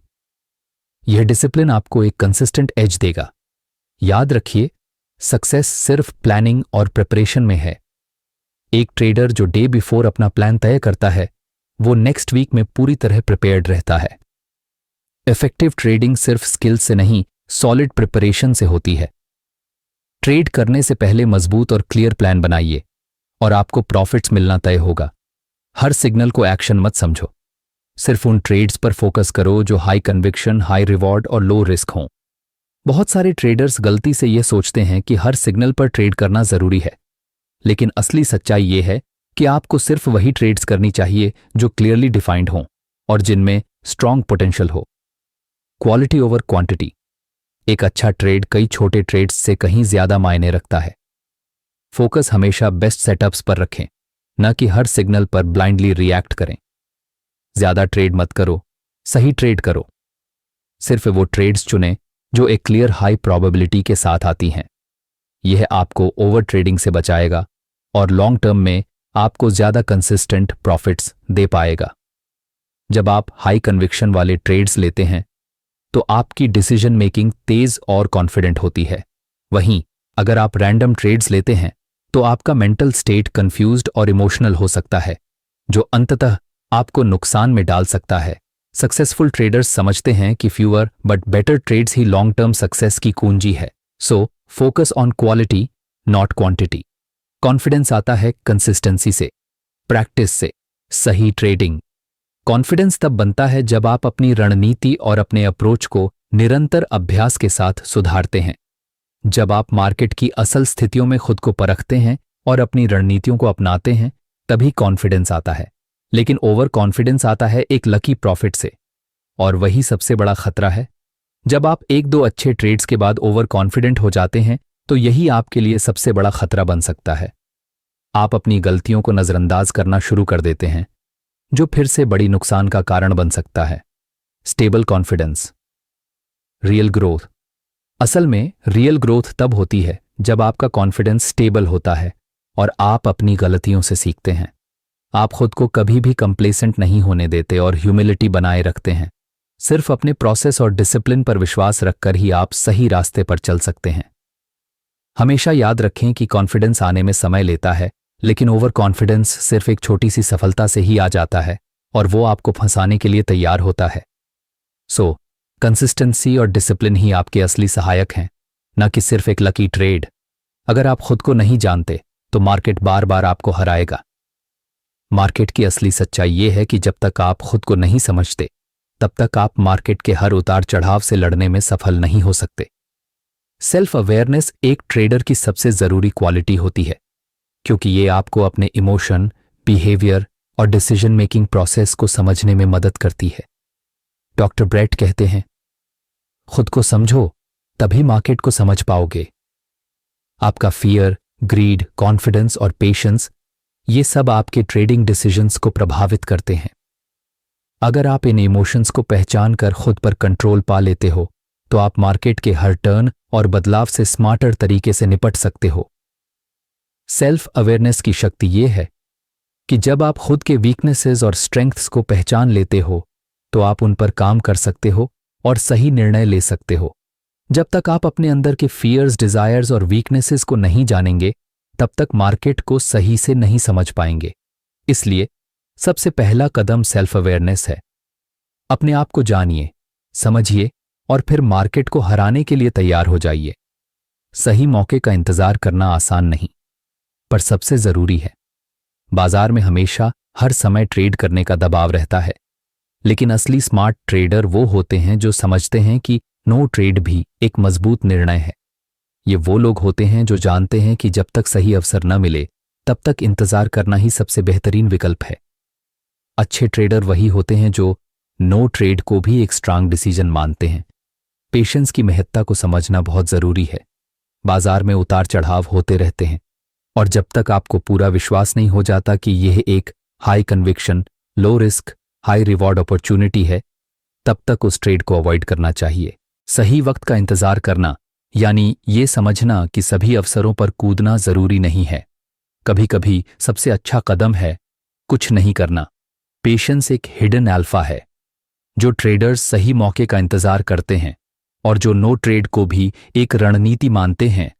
यह डिसिप्लिन आपको एक कंसिस्टेंट एज देगा। याद रखिए, सक्सेस सिर्फ प्लानिंग और प्रिपरेशन में है। एक ट्रेडर जो डे बिफोर अपना प्लान तय करता है, वो नेक्स्ट वीक में पूरी तरह प्रिपेयर्ड रहता है। इफेक्टिव ट्रेडिंग सिर्फ स्किल से नहीं, सॉलिड प्रिपरेशन से होती है। ट्रेड करने से पहले मजबूत और क्लियर प्लान बनाइए और आपको प्रॉफिट्स मिलना तय होगा। हर सिग्नल को एक्शन मत समझो। सिर्फ उन ट्रेड्स पर फोकस करो जो हाई कन्विक्शन, हाई रिवॉर्ड और लो रिस्क हों। बहुत सारे ट्रेडर्स गलती से यह सोचते हैं कि हर सिग्नल पर ट्रेड करना जरूरी है, लेकिन असली सच्चाई यह है कि आपको सिर्फ वही ट्रेड्स करनी चाहिए जो क्लियरली डिफाइंड हों और जिनमें स्ट्रॉन्ग पोटेंशियल हो। Quality over quantity. एक अच्छा ट्रेड कई छोटे ट्रेड्स से कहीं ज्यादा मायने रखता है। फोकस हमेशा बेस्ट सेटअप्स पर रखें, न कि हर सिग्नल पर ब्लाइंडली रिएक्ट करें। ज्यादा ट्रेड मत करो, सही ट्रेड करो। सिर्फ वो ट्रेड्स चुनें जो एक क्लियर हाई प्रोबेबिलिटी के साथ आती हैं। यह आपको ओवर ट्रेडिंग से बचाएगा और लॉन्ग टर्म में आपको ज्यादा कंसिस्टेंट प्रॉफिट्स दे पाएगा। जब आप हाई कन्विक्शन वाले ट्रेड्स लेते हैं तो आपकी डिसीजन मेकिंग तेज और कॉन्फिडेंट होती है। वहीं अगर आप रैंडम ट्रेड्स लेते हैं तो आपका मेंटल स्टेट कंफ्यूज्ड और इमोशनल हो सकता है, जो अंततः आपको नुकसान में डाल सकता है। सक्सेसफुल ट्रेडर्स समझते हैं कि फ्यूअर बट बेटर ट्रेड्स ही लॉन्ग टर्म सक्सेस की कुंजी है। So focus on quality not quantity. Confidence आता है कंसिस्टेंसी से, प्रैक्टिस से, सही ट्रेडिंग। कॉन्फिडेंस तब बनता है जब आप अपनी रणनीति और अपने अप्रोच को निरंतर अभ्यास के साथ सुधारते हैं। जब आप मार्केट की असल स्थितियों में खुद को परखते हैं और अपनी रणनीतियों को अपनाते हैं, तभी कॉन्फिडेंस आता है। लेकिन ओवर कॉन्फिडेंस आता है एक लकी प्रॉफिट से, और वही सबसे बड़ा खतरा है। जब आप एक दो अच्छे ट्रेड्स के बाद ओवर कॉन्फिडेंट हो जाते हैं तो यही आपके लिए सबसे बड़ा खतरा बन सकता है। आप अपनी गलतियों को नजरअंदाज करना शुरू कर देते हैं, जो फिर से बड़ी नुकसान का कारण बन सकता है। Stable confidence. Real growth. असल में रियल ग्रोथ तब होती है जब आपका कॉन्फिडेंस स्टेबल होता है और आप अपनी गलतियों से सीखते हैं। आप खुद को कभी भी कंप्लेसेंट नहीं होने देते और ह्यूमिलिटी बनाए रखते हैं। सिर्फ अपने प्रोसेस और डिसिप्लिन पर विश्वास रखकर ही आप सही रास्ते पर चल सकते हैं। हमेशा याद रखें कि कॉन्फिडेंस आने में समय लेता है, लेकिन ओवर कॉन्फिडेंस सिर्फ एक छोटी सी सफलता से ही आ जाता है और वो आपको फंसाने के लिए तैयार होता है। सो कंसिस्टेंसी और डिसिप्लिन ही आपके असली सहायक हैं, न कि सिर्फ एक लकी ट्रेड। अगर आप खुद को नहीं जानते तो मार्केट बार बार आपको हराएगा। मार्केट की असली सच्चाई ये है कि जब तक आप खुद को नहीं समझते, तब तक आप मार्केट के हर उतार चढ़ाव से लड़ने में सफल नहीं हो सकते। सेल्फ अवेयरनेस एक ट्रेडर की सबसे जरूरी क्वालिटी होती है, क्योंकि ये आपको अपने इमोशन, बिहेवियर और डिसीजन मेकिंग प्रोसेस को समझने में मदद करती है। डॉक्टर ब्रेट कहते हैं, खुद को समझो तभी मार्केट को समझ पाओगे। आपका फियर, ग्रीड, कॉन्फिडेंस और पेशेंस, ये सब आपके ट्रेडिंग डिसीजंस को प्रभावित करते हैं। अगर आप इन इमोशंस को पहचान कर खुद पर कंट्रोल पा लेते हो तो आप मार्केट के हर टर्न और बदलाव से स्मार्टर तरीके से निपट सकते हो। सेल्फ अवेयरनेस की शक्ति यह है कि जब आप खुद के वीकनेसेस और स्ट्रेंथ्स को पहचान लेते हो तो आप उन पर काम कर सकते हो और सही निर्णय ले सकते हो। जब तक आप अपने अंदर के फियर्स, डिजायर्स और वीकनेसेस को नहीं जानेंगे, तब तक मार्केट को सही से नहीं समझ पाएंगे। इसलिए सबसे पहला कदम सेल्फ अवेयरनेस है। अपने आप को जानिए, समझिए और फिर मार्केट को हराने के लिए तैयार हो जाइए। सही मौके का इंतजार करना आसान नहीं, पर सबसे जरूरी है। बाजार में हमेशा हर समय ट्रेड करने का दबाव रहता है, लेकिन असली स्मार्ट ट्रेडर वो होते हैं जो समझते हैं कि नो ट्रेड भी एक मजबूत निर्णय है। ये वो लोग होते हैं जो जानते हैं कि जब तक सही अवसर न मिले तब तक इंतजार करना ही सबसे बेहतरीन विकल्प है। अच्छे ट्रेडर वही होते हैं जो नो ट्रेड को भी एक स्ट्रांग डिसीजन मानते हैं। पेशेंस की महत्ता को समझना बहुत जरूरी है। बाजार में उतार चढ़ाव होते रहते हैं और जब तक आपको पूरा विश्वास नहीं हो जाता कि यह एक high conviction, low risk, high reward opportunity है, तब तक उस ट्रेड को अवॉइड करना चाहिए। सही वक्त का इंतजार करना यानी ये समझना कि सभी अवसरों पर कूदना जरूरी नहीं है। कभी कभी सबसे अच्छा कदम है कुछ नहीं करना। पेशेंस एक हिडन अल्फा है। जो ट्रेडर्स सही मौके का इंतजार करते हैं और जो नो ट्रेड को भी एक रणनीति मानते हैं,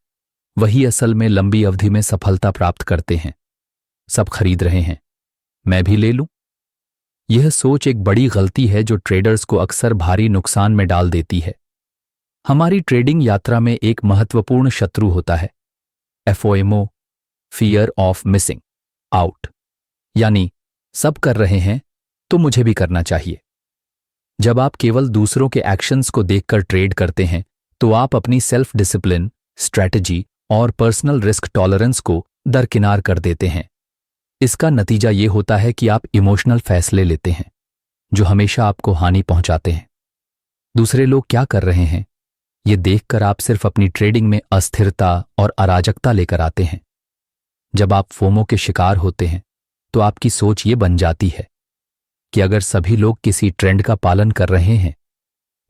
वही असल में लंबी अवधि में सफलता प्राप्त करते हैं। सब खरीद रहे हैं, मैं भी ले लूं। यह सोच एक बड़ी गलती है जो ट्रेडर्स को अक्सर भारी नुकसान में डाल देती है। हमारी ट्रेडिंग यात्रा में एक महत्वपूर्ण शत्रु होता है FOMO, fear of missing out, यानी सब कर रहे हैं तो मुझे भी करना चाहिए। जब आप केवल दूसरों के एक्शंस को देखकर ट्रेड करते हैं तो आप अपनी सेल्फ डिसिप्लिन, स्ट्रैटेजी और पर्सनल रिस्क टॉलरेंस को दरकिनार कर देते हैं। इसका नतीजा ये होता है कि आप इमोशनल फैसले लेते हैं जो हमेशा आपको हानि पहुंचाते हैं। दूसरे लोग क्या कर रहे हैं ये देखकर आप सिर्फ अपनी ट्रेडिंग में अस्थिरता और अराजकता लेकर आते हैं। जब आप फोमो के शिकार होते हैं तो आपकी सोच ये बन जाती है कि अगर सभी लोग किसी ट्रेंड का पालन कर रहे हैं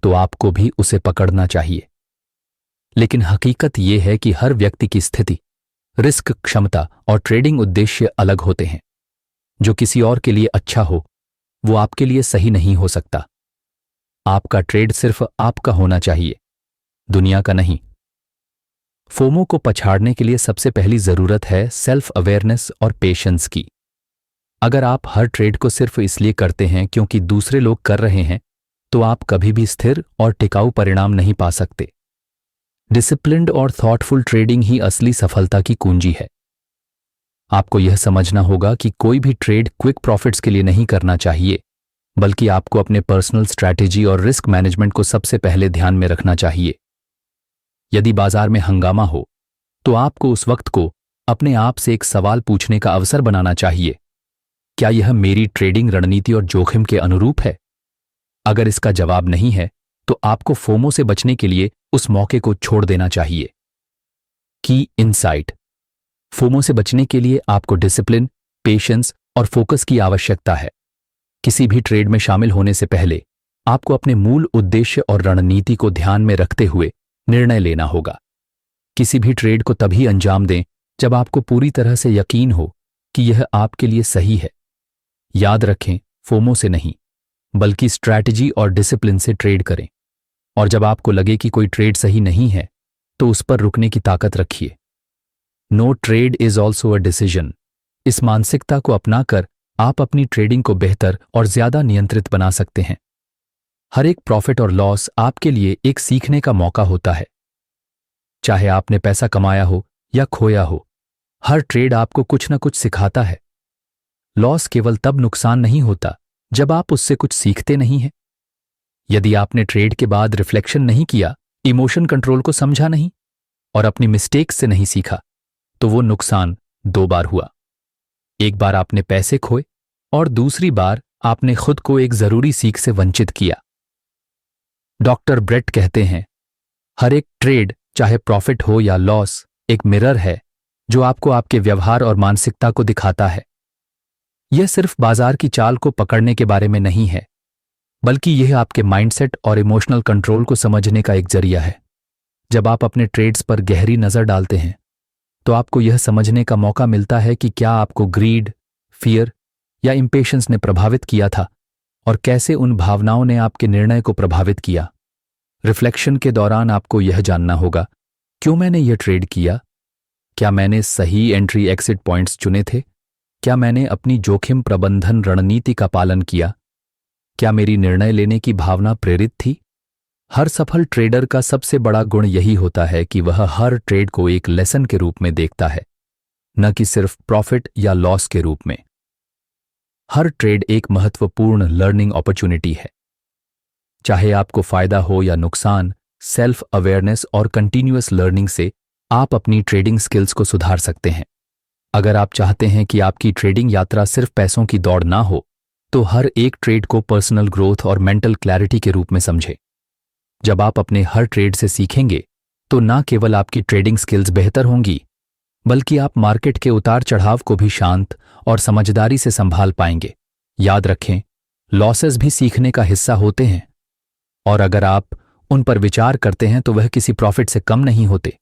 तो आपको भी उसे पकड़ना चाहिए। लेकिन हकीकत यह है कि हर व्यक्ति की स्थिति, रिस्क क्षमता और ट्रेडिंग उद्देश्य अलग होते हैं। जो किसी और के लिए अच्छा हो वो आपके लिए सही नहीं हो सकता। आपका ट्रेड सिर्फ आपका होना चाहिए, दुनिया का नहीं। फोमो को पछाड़ने के लिए सबसे पहली जरूरत है सेल्फ अवेयरनेस और पेशेंस की। अगर आप हर ट्रेड को सिर्फ इसलिए करते हैं क्योंकि दूसरे लोग कर रहे हैं तो आप कभी भी स्थिर और टिकाऊ परिणाम नहीं पा सकते। डिसिप्लिन्ड और थॉटफुल ट्रेडिंग ही असली सफलता की कुंजी है। आपको यह समझना होगा कि कोई भी ट्रेड क्विक प्रॉफिट्स के लिए नहीं करना चाहिए, बल्कि आपको अपने पर्सनल स्ट्रैटेजी और रिस्क मैनेजमेंट को सबसे पहले ध्यान में रखना चाहिए। यदि बाजार में हंगामा हो तो आपको उस वक्त को अपने आप से एक सवाल पूछने का अवसर बनाना चाहिए, क्या यह मेरी ट्रेडिंग रणनीति और जोखिम के अनुरूप है? अगर इसका जवाब नहीं है तो आपको फोमो से बचने के लिए उस मौके को छोड़ देना चाहिए। की इनसाइट: फोमो से बचने के लिए आपको डिसिप्लिन, पेशेंस और फोकस की आवश्यकता है। किसी भी ट्रेड में शामिल होने से पहले आपको अपने मूल उद्देश्य और रणनीति को ध्यान में रखते हुए निर्णय लेना होगा। किसी भी ट्रेड को तभी अंजाम दें जब आपको पूरी तरह से यकीन हो कि यह आपके लिए सही है। याद रखें, फोमो से नहीं बल्कि स्ट्रैटेजी और डिसिप्लिन से ट्रेड करें। और जब आपको लगे कि कोई ट्रेड सही नहीं है तो उस पर रुकने की ताकत रखिए। No trade is also a decision. इस मानसिकता को अपनाकर आप अपनी ट्रेडिंग को बेहतर और ज्यादा नियंत्रित बना सकते हैं। हर एक प्रॉफिट और लॉस आपके लिए एक सीखने का मौका होता है। चाहे आपने पैसा कमाया हो या खोया हो, हर ट्रेड आपको कुछ न कुछ सिखाता है। लॉस केवल तब नुकसान नहीं होता जब आप उससे कुछ सीखते नहीं हैं। यदि आपने ट्रेड के बाद रिफ्लेक्शन नहीं किया, इमोशन कंट्रोल को समझा नहीं और अपनी मिस्टेक्स से नहीं सीखा, तो वो नुकसान 2 बार हुआ। एक बार आपने पैसे खोए और दूसरी बार आपने खुद को एक जरूरी सीख से वंचित किया। डॉक्टर ब्रेट कहते हैं, हर एक ट्रेड, चाहे प्रॉफिट हो या लॉस, एक मिरर है जो आपको आपके व्यवहार और मानसिकता को दिखाता है। यह सिर्फ बाजार की चाल को पकड़ने के बारे में नहीं है, बल्कि यह आपके माइंडसेट और इमोशनल कंट्रोल को समझने का एक जरिया है। जब आप अपने ट्रेड्स पर गहरी नजर डालते हैं तो आपको यह समझने का मौका मिलता है कि क्या आपको ग्रीड, फियर या इंपेशेंस ने प्रभावित किया था और कैसे उन भावनाओं ने आपके निर्णय को प्रभावित किया। रिफ्लेक्शन के दौरान आपको यह जानना होगा, क्यों मैंने यह ट्रेड किया? क्या मैंने सही एंट्री एक्सिट पॉइंट्स चुने थे? क्या मैंने अपनी जोखिम प्रबंधन रणनीति का पालन किया? क्या मेरी निर्णय लेने की भावना प्रेरित थी? हर सफल ट्रेडर का सबसे बड़ा गुण यही होता है कि वह हर ट्रेड को एक लेसन के रूप में देखता है, न कि सिर्फ प्रॉफिट या लॉस के रूप में। हर ट्रेड एक महत्वपूर्ण लर्निंग अपॉर्चुनिटी है। चाहे आपको फायदा हो या नुकसान, सेल्फ अवेयरनेस और कंटिन्यूअस लर्निंग से आप अपनी ट्रेडिंग स्किल्स को सुधार सकते हैं। अगर आप चाहते हैं कि आपकी ट्रेडिंग यात्रा सिर्फ पैसों की दौड़ ना हो, तो हर एक ट्रेड को पर्सनल ग्रोथ और मेंटल क्लैरिटी के रूप में समझें। जब आप अपने हर ट्रेड से सीखेंगे तो ना केवल आपकी ट्रेडिंग स्किल्स बेहतर होंगी, बल्कि आप मार्केट के उतार चढ़ाव को भी शांत और समझदारी से संभाल पाएंगे। याद रखें, लॉसेस भी सीखने का हिस्सा होते हैं, और अगर आप उन पर विचार करते हैं तो वह किसी प्रॉफिट से कम नहीं होते।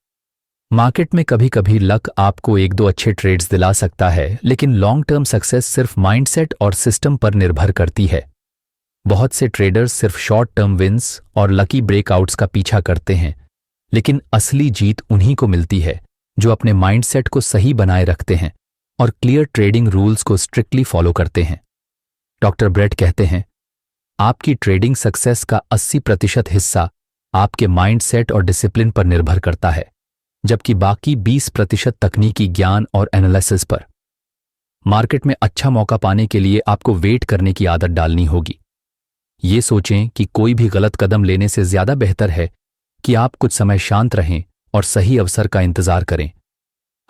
मार्केट में कभी कभी लक आपको 1-2 अच्छे ट्रेड्स दिला सकता है, लेकिन लॉन्ग टर्म सक्सेस सिर्फ माइंडसेट और सिस्टम पर निर्भर करती है। बहुत से ट्रेडर्स सिर्फ शॉर्ट टर्म विंस और लकी ब्रेकआउट्स का पीछा करते हैं, लेकिन असली जीत उन्हीं को मिलती है जो अपने माइंडसेट को सही बनाए रखते हैं और क्लियर ट्रेडिंग रूल्स को स्ट्रिक्टली फॉलो करते हैं। डॉक्टर ब्रेट कहते हैं, आपकी ट्रेडिंग सक्सेस का 80% हिस्सा आपके माइंडसेट और डिसिप्लिन पर निर्भर करता है, जबकि बाकी 20% तकनीकी ज्ञान और एनालिसिस पर। मार्केट में अच्छा मौका पाने के लिए आपको वेट करने की आदत डालनी होगी। ये सोचें कि कोई भी गलत कदम लेने से ज्यादा बेहतर है कि आप कुछ समय शांत रहें और सही अवसर का इंतजार करें।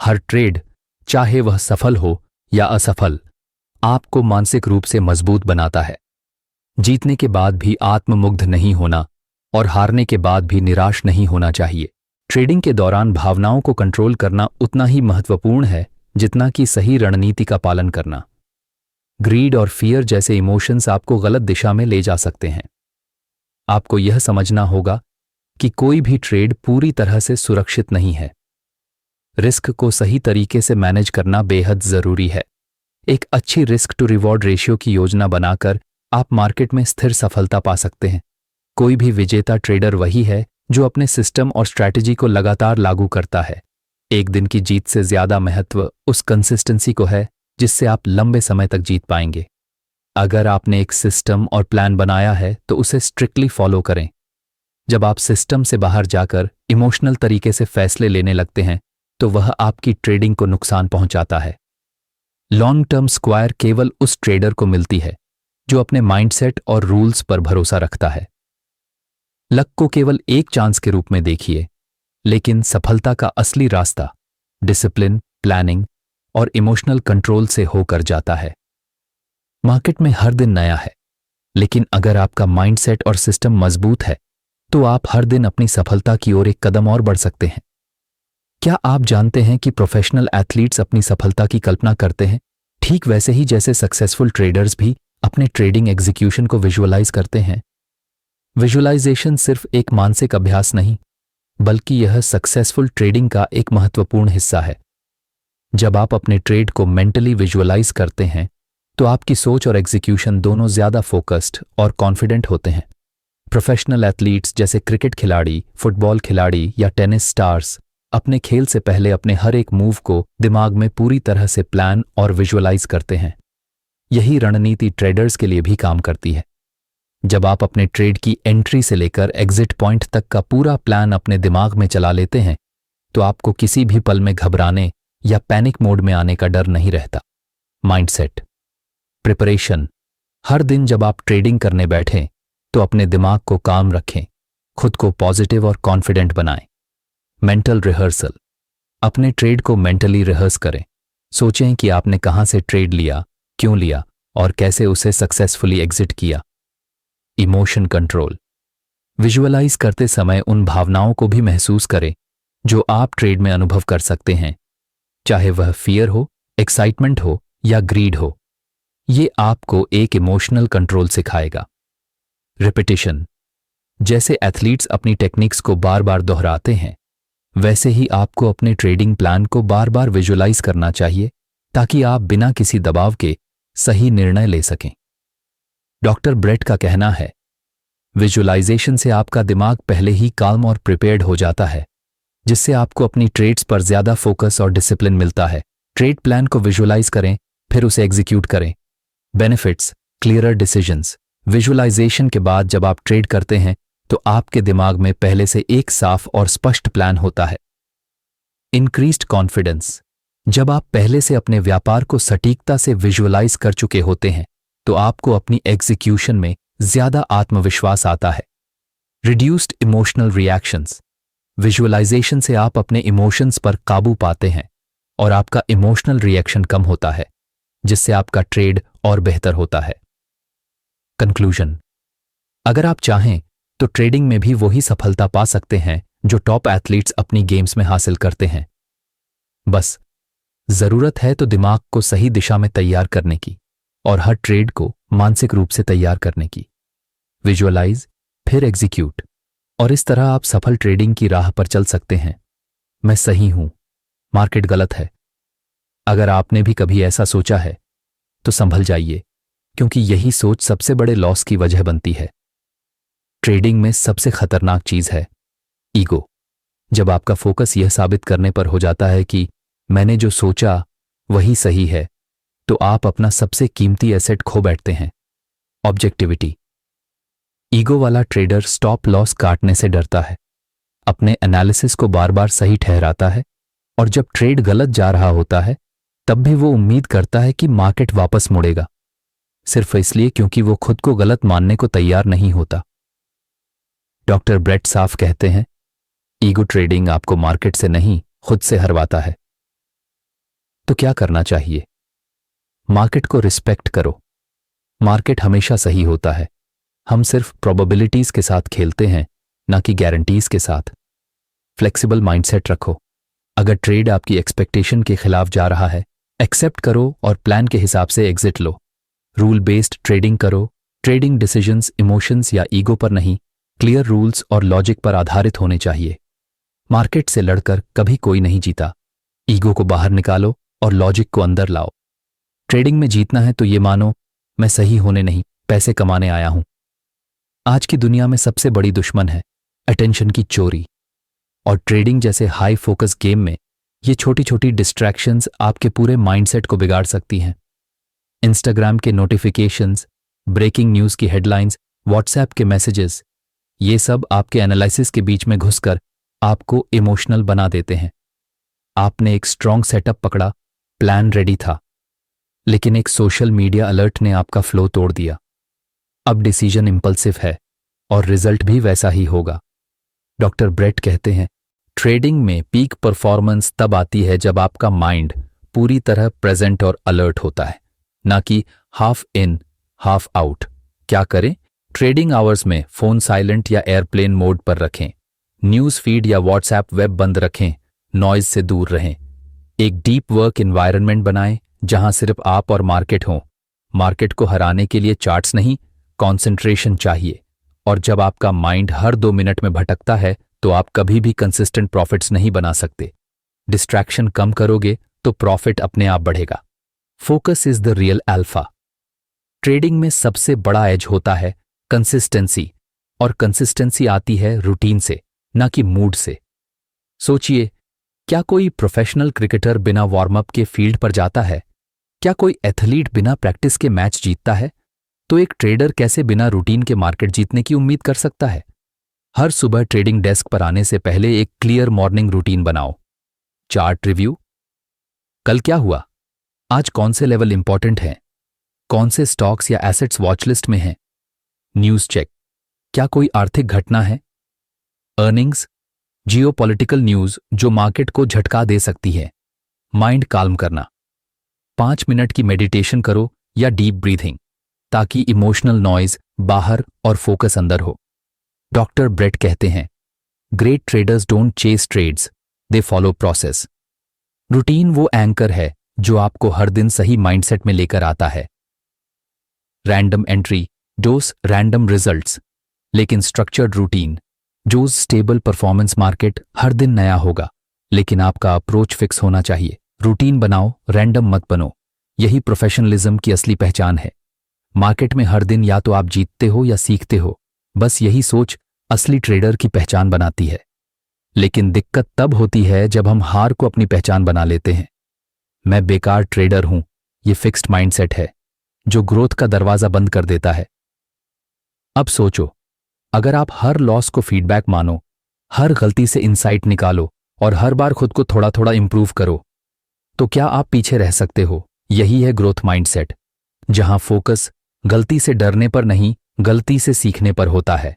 हर ट्रेड, चाहे वह सफल हो या असफल, आपको मानसिक रूप से मजबूत बनाता है। जीतने के बाद भी आत्ममुग्ध नहीं होना और हारने के बाद भी निराश नहीं होना चाहिए। ट्रेडिंग के दौरान भावनाओं को कंट्रोल करना उतना ही महत्वपूर्ण है जितना कि सही रणनीति का पालन करना। ग्रीड और फियर जैसे इमोशंस आपको गलत दिशा में ले जा सकते हैं। आपको यह समझना होगा कि कोई भी ट्रेड पूरी तरह से सुरक्षित नहीं है। रिस्क को सही तरीके से मैनेज करना बेहद जरूरी है। एक अच्छी रिस्क टू रिवॉर्ड रेशियो की योजना बनाकर आप मार्केट में स्थिर सफलता पा सकते हैं। कोई भी विजेता ट्रेडर वही है जो अपने सिस्टम और स्ट्रैटेजी को लगातार लागू करता है। एक दिन की जीत से ज्यादा महत्व उस कंसिस्टेंसी को है जिससे आप लंबे समय तक जीत पाएंगे। अगर आपने एक सिस्टम और प्लान बनाया है तो उसे स्ट्रिक्टली फॉलो करें। जब आप सिस्टम से बाहर जाकर इमोशनल तरीके से फैसले लेने लगते हैं तो वह आपकी ट्रेडिंग को नुकसान पहुंचाता है। लॉन्ग टर्म स्क्वायर केवल उस ट्रेडर को मिलती है जो अपने माइंडसेट और रूल्स पर भरोसा रखता है। लक को केवल एक चांस के रूप में देखिए, लेकिन सफलता का असली रास्ता डिसिप्लिन, प्लानिंग और इमोशनल कंट्रोल से होकर जाता है। मार्केट में हर दिन नया है, लेकिन अगर आपका माइंडसेट और सिस्टम मजबूत है तो आप हर दिन अपनी सफलता की ओर एक कदम और बढ़ सकते हैं। क्या आप जानते हैं कि प्रोफेशनल एथलीट्स अपनी सफलता की कल्पना करते हैं, ठीक वैसे ही जैसे सक्सेसफुल ट्रेडर्स भी अपने ट्रेडिंग एग्जीक्यूशन को विजुअलाइज करते हैं। विजुअलाइजेशन सिर्फ एक मानसिक अभ्यास नहीं, बल्कि यह सक्सेसफुल ट्रेडिंग का एक महत्वपूर्ण हिस्सा है। जब आप अपने ट्रेड को मेंटली विजुअलाइज करते हैं तो आपकी सोच और एग्जीक्यूशन दोनों ज्यादा फोकस्ड और कॉन्फिडेंट होते हैं। प्रोफेशनल एथलीट्स जैसे क्रिकेट खिलाड़ी, फुटबॉल खिलाड़ी या टेनिस स्टार्स अपने खेल से पहले अपने हर एक मूव को दिमाग में पूरी तरह से प्लान और विजुअलाइज करते हैं। यही रणनीति ट्रेडर्स के लिए भी काम करती है। जब आप अपने ट्रेड की एंट्री से लेकर एग्जिट पॉइंट तक का पूरा प्लान अपने दिमाग में चला लेते हैं तो आपको किसी भी पल में घबराने या पैनिक मोड में आने का डर नहीं रहता। Mindset preparation. हर दिन जब आप ट्रेडिंग करने बैठें तो अपने दिमाग को काम रखें, खुद को पॉजिटिव और कॉन्फिडेंट बनाएं। Mental rehearsal. अपने ट्रेड को मेंटली रिहर्स करें। सोचें कि आपने कहां से ट्रेड लिया, क्यों लिया और कैसे उसे सक्सेसफुली एग्जिट किया। Emotion control. विजुअलाइज करते समय उन भावनाओं को भी महसूस करें जो आप ट्रेड में अनुभव कर सकते हैं, चाहे वह फियर हो, एक्साइटमेंट हो या ग्रीड हो। ये आपको एक इमोशनल कंट्रोल सिखाएगा। रिपीटिशन। जैसे एथलीट्स अपनी टेक्निक्स को बार बार दोहराते हैं, वैसे ही आपको अपने ट्रेडिंग प्लान को बार बार विजुअलाइज करना चाहिए ताकि आप बिना किसी दबाव के सही निर्णय ले सकें। डॉक्टर ब्रेट का कहना है, विजुअलाइजेशन से आपका दिमाग पहले ही काल्म और प्रिपेयर्ड हो जाता है, जिससे आपको अपनी ट्रेड्स पर ज्यादा फोकस और डिसिप्लिन मिलता है। ट्रेड प्लान को विजुअलाइज करें, फिर उसे एग्जीक्यूट करें। Benefits, clearer decisions. विजुअलाइजेशन के बाद जब आप ट्रेड करते हैं तो आपके दिमाग में पहले से एक साफ और स्पष्ट प्लान होता है। Increased confidence. जब आप पहले से अपने व्यापार को सटीकता से विजुअलाइज कर चुके होते हैं तो आपको अपनी एग्जीक्यूशन में ज्यादा आत्मविश्वास आता है। Reduced emotional reactions. विजुअलाइजेशन से आप अपने इमोशंस पर काबू पाते हैं और आपका इमोशनल रिएक्शन कम होता है, जिससे आपका ट्रेड और बेहतर होता है। कंक्लूजन। अगर आप चाहें तो ट्रेडिंग में भी वही सफलता पा सकते हैं जो टॉप एथलीट्स अपनी गेम्स में हासिल करते हैं। बस जरूरत है तो दिमाग को सही दिशा में तैयार करने की और हर ट्रेड को मानसिक रूप से तैयार करने की। विजुअलाइज, फिर एग्जीक्यूट, और इस तरह आप सफल ट्रेडिंग की राह पर चल सकते हैं। मैं सही हूं, मार्केट गलत है। अगर आपने भी कभी ऐसा सोचा है तो संभल जाइए, क्योंकि यही सोच सबसे बड़े लॉस की वजह बनती है। ट्रेडिंग में सबसे खतरनाक चीज है ईगो। जब आपका फोकस यह साबित करने पर हो जाता है कि मैंने जो सोचा वही सही है, तो आप अपना सबसे कीमती एसेट खो बैठते हैं, ऑब्जेक्टिविटी। ईगो वाला ट्रेडर स्टॉप लॉस काटने से डरता है, अपने एनालिसिस को बार बार सही ठहराता है, और जब ट्रेड गलत जा रहा होता है तब भी वो उम्मीद करता है कि मार्केट वापस मुड़ेगा, सिर्फ इसलिए क्योंकि वो खुद को गलत मानने को तैयार नहीं होता। डॉक्टर ब्रेट साफ कहते हैं, ईगो ट्रेडिंग आपको मार्केट से नहीं खुद से हरवाता है। तो क्या करना चाहिए? मार्केट को रिस्पेक्ट करो। मार्केट हमेशा सही होता है, हम सिर्फ प्रोबेबिलिटीज के साथ खेलते हैं, ना कि गारंटीज के साथ। फ्लेक्सिबल माइंडसेट रखो। अगर ट्रेड आपकी एक्सपेक्टेशन के खिलाफ जा रहा है, एक्सेप्ट करो और प्लान के हिसाब से एग्जिट लो। रूल बेस्ड ट्रेडिंग करो। ट्रेडिंग डिसीजंस इमोशंस या ईगो पर नहीं, क्लियर रूल्स और लॉजिक पर आधारित होने चाहिए। मार्केट से लड़कर कभी कोई नहीं जीता। ईगो को बाहर निकालो और लॉजिक को अंदर लाओ। ट्रेडिंग में जीतना है तो ये मानो, मैं सही होने नहीं, पैसे कमाने आया हूं। आज की दुनिया में सबसे बड़ी दुश्मन है अटेंशन की चोरी, और ट्रेडिंग जैसे हाई फोकस गेम में ये छोटी छोटी डिस्ट्रैक्शंस आपके पूरे माइंडसेट को बिगाड़ सकती हैं। इंस्टाग्राम के नोटिफिकेशंस, ब्रेकिंग न्यूज़ की हेडलाइंस, व्हाट्सएप के मैसेजेस, ये सब आपके एनालिसिस के बीच में घुसकर आपको इमोशनल बना देते हैं। आपने एक स्ट्रॉन्ग सेटअप पकड़ा, प्लान रेडी था, लेकिन एक सोशल मीडिया अलर्ट ने आपका फ्लो तोड़ दिया। अब डिसीजन इंपल्सिव है और रिजल्ट भी वैसा ही होगा। डॉक्टर ब्रेट कहते हैं, ट्रेडिंग में पीक परफॉर्मेंस तब आती है जब आपका माइंड पूरी तरह प्रेजेंट और अलर्ट होता है, ना कि हाफ इन हाफ आउट। क्या करें? ट्रेडिंग आवर्स में फोन साइलेंट या एयरप्लेन मोड पर रखें, न्यूज़ फीड या व्हाट्सएप वेब बंद रखें, नॉइज से दूर रहें। एक डीप वर्क एनवायरनमेंट बनाएं जहां सिर्फ आप और मार्केट हों। मार्केट को हराने के लिए चार्ट्स नहीं, कंसंट्रेशन चाहिए। और जब आपका माइंड हर 2 मिनट में भटकता है तो आप कभी भी कंसिस्टेंट प्रॉफिट्स नहीं बना सकते। डिस्ट्रैक्शन कम करोगे तो प्रॉफिट अपने आप बढ़ेगा। Focus is the real alpha. Trading में सबसे बड़ा एज होता है कंसिस्टेंसी, और कंसिस्टेंसी आती है रूटीन से, ना कि मूड से। सोचिए, क्या कोई प्रोफेशनल क्रिकेटर बिना वार्म अप के फील्ड पर जाता है? क्या कोई एथलीट बिना प्रैक्टिस के मैच जीतता है? तो एक ट्रेडर कैसे बिना रूटीन के मार्केट जीतने की उम्मीद कर सकता है? हर सुबह ट्रेडिंग डेस्क पर आने से पहले एक क्लियर मॉर्निंग रूटीन बनाओ। चार्ट रिव्यू, कल क्या हुआ, आज कौन से लेवल इंपॉर्टेंट हैं, कौन से स्टॉक्स या एसेट्स वॉचलिस्ट में हैं। न्यूज़ चेक, क्या कोई आर्थिक घटना है, अर्निंग्स, जियोपॉलिटिकल न्यूज़ जो मार्केट को झटका दे सकती है। माइंड काल्म करना, 5 मिनट की मेडिटेशन करो या डीप ब्रीथिंग, ताकि इमोशनल नॉइज बाहर और फोकस अंदर हो। डॉक्टर ब्रेट कहते हैं, great traders don't chase trades, they follow process. Routine वो एंकर है जो आपको हर दिन सही माइंडसेट में लेकर आता है। Random entry does random results, लेकिन structured routine does stable performance. Market हर दिन नया होगा, लेकिन आपका अप्रोच फिक्स होना चाहिए। रूटीन बनाओ, रैंडम मत बनो। यही प्रोफेशनलिज्म की असली पहचान है। मार्केट में हर दिन या तो आप जीतते हो या सीखते हो, बस यही सोच असली ट्रेडर की पहचान बनाती है। लेकिन दिक्कत तब होती है जब हम हार को अपनी पहचान बना लेते हैं। मैं बेकार ट्रेडर हूं, ये फिक्स्ड माइंडसेट है जो ग्रोथ का दरवाजा बंद कर देता है। अब सोचो, अगर आप हर लॉस को फीडबैक मानो, हर गलती से इंसाइट निकालो और हर बार खुद को थोड़ा थोड़ा इंप्रूव करो, तो क्या आप पीछे रह सकते हो? यही है ग्रोथ माइंडसेट, जहां फोकस गलती से डरने पर नहीं, गलती से सीखने पर होता है।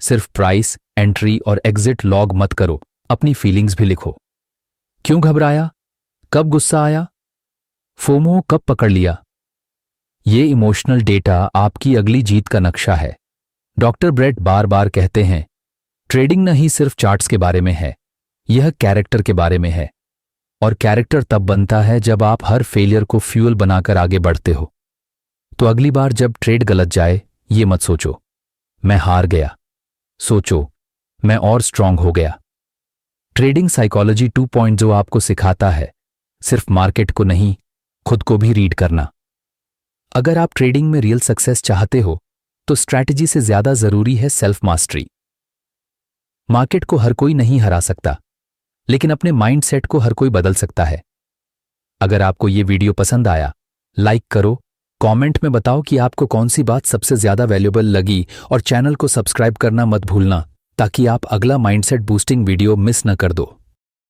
सिर्फ प्राइस, एंट्री और एग्जिट लॉग मत करो, अपनी फीलिंग्स भी लिखो। क्यों घबराया? कब गुस्सा आया? फोमो कब पकड़ लिया? ये इमोशनल डेटा आपकी अगली जीत का नक्शा है। डॉक्टर ब्रेट बार बार कहते हैं, ट्रेडिंग नहीं सिर्फ चार्ट्स के बारे में है, यह कैरेक्टर के बारे में है। और कैरेक्टर तब बनता है जब आप हर फेलियर को फ्यूल बनाकर आगे बढ़ते हो। तो अगली बार जब ट्रेड गलत जाए, ये मत सोचो मैं हार गया, सोचो मैं और स्ट्रांग हो गया। ट्रेडिंग साइकोलॉजी 2.0 आपको सिखाता है सिर्फ मार्केट को नहीं, खुद को भी रीड करना। अगर आप ट्रेडिंग में रियल सक्सेस चाहते हो तो स्ट्रैटेजी से ज्यादा जरूरी है सेल्फ मास्टरी। मार्केट को हर कोई नहीं हरा सकता, लेकिन अपने माइंडसेट को हर कोई बदल सकता है। अगर आपको ये वीडियो पसंद आया, लाइक करो, कमेंट में बताओ कि आपको कौन सी बात सबसे ज्यादा वैल्यूएबल लगी और चैनल को सब्सक्राइब करना मत भूलना ताकि आप अगला माइंडसेट बूस्टिंग वीडियो मिस न कर दो।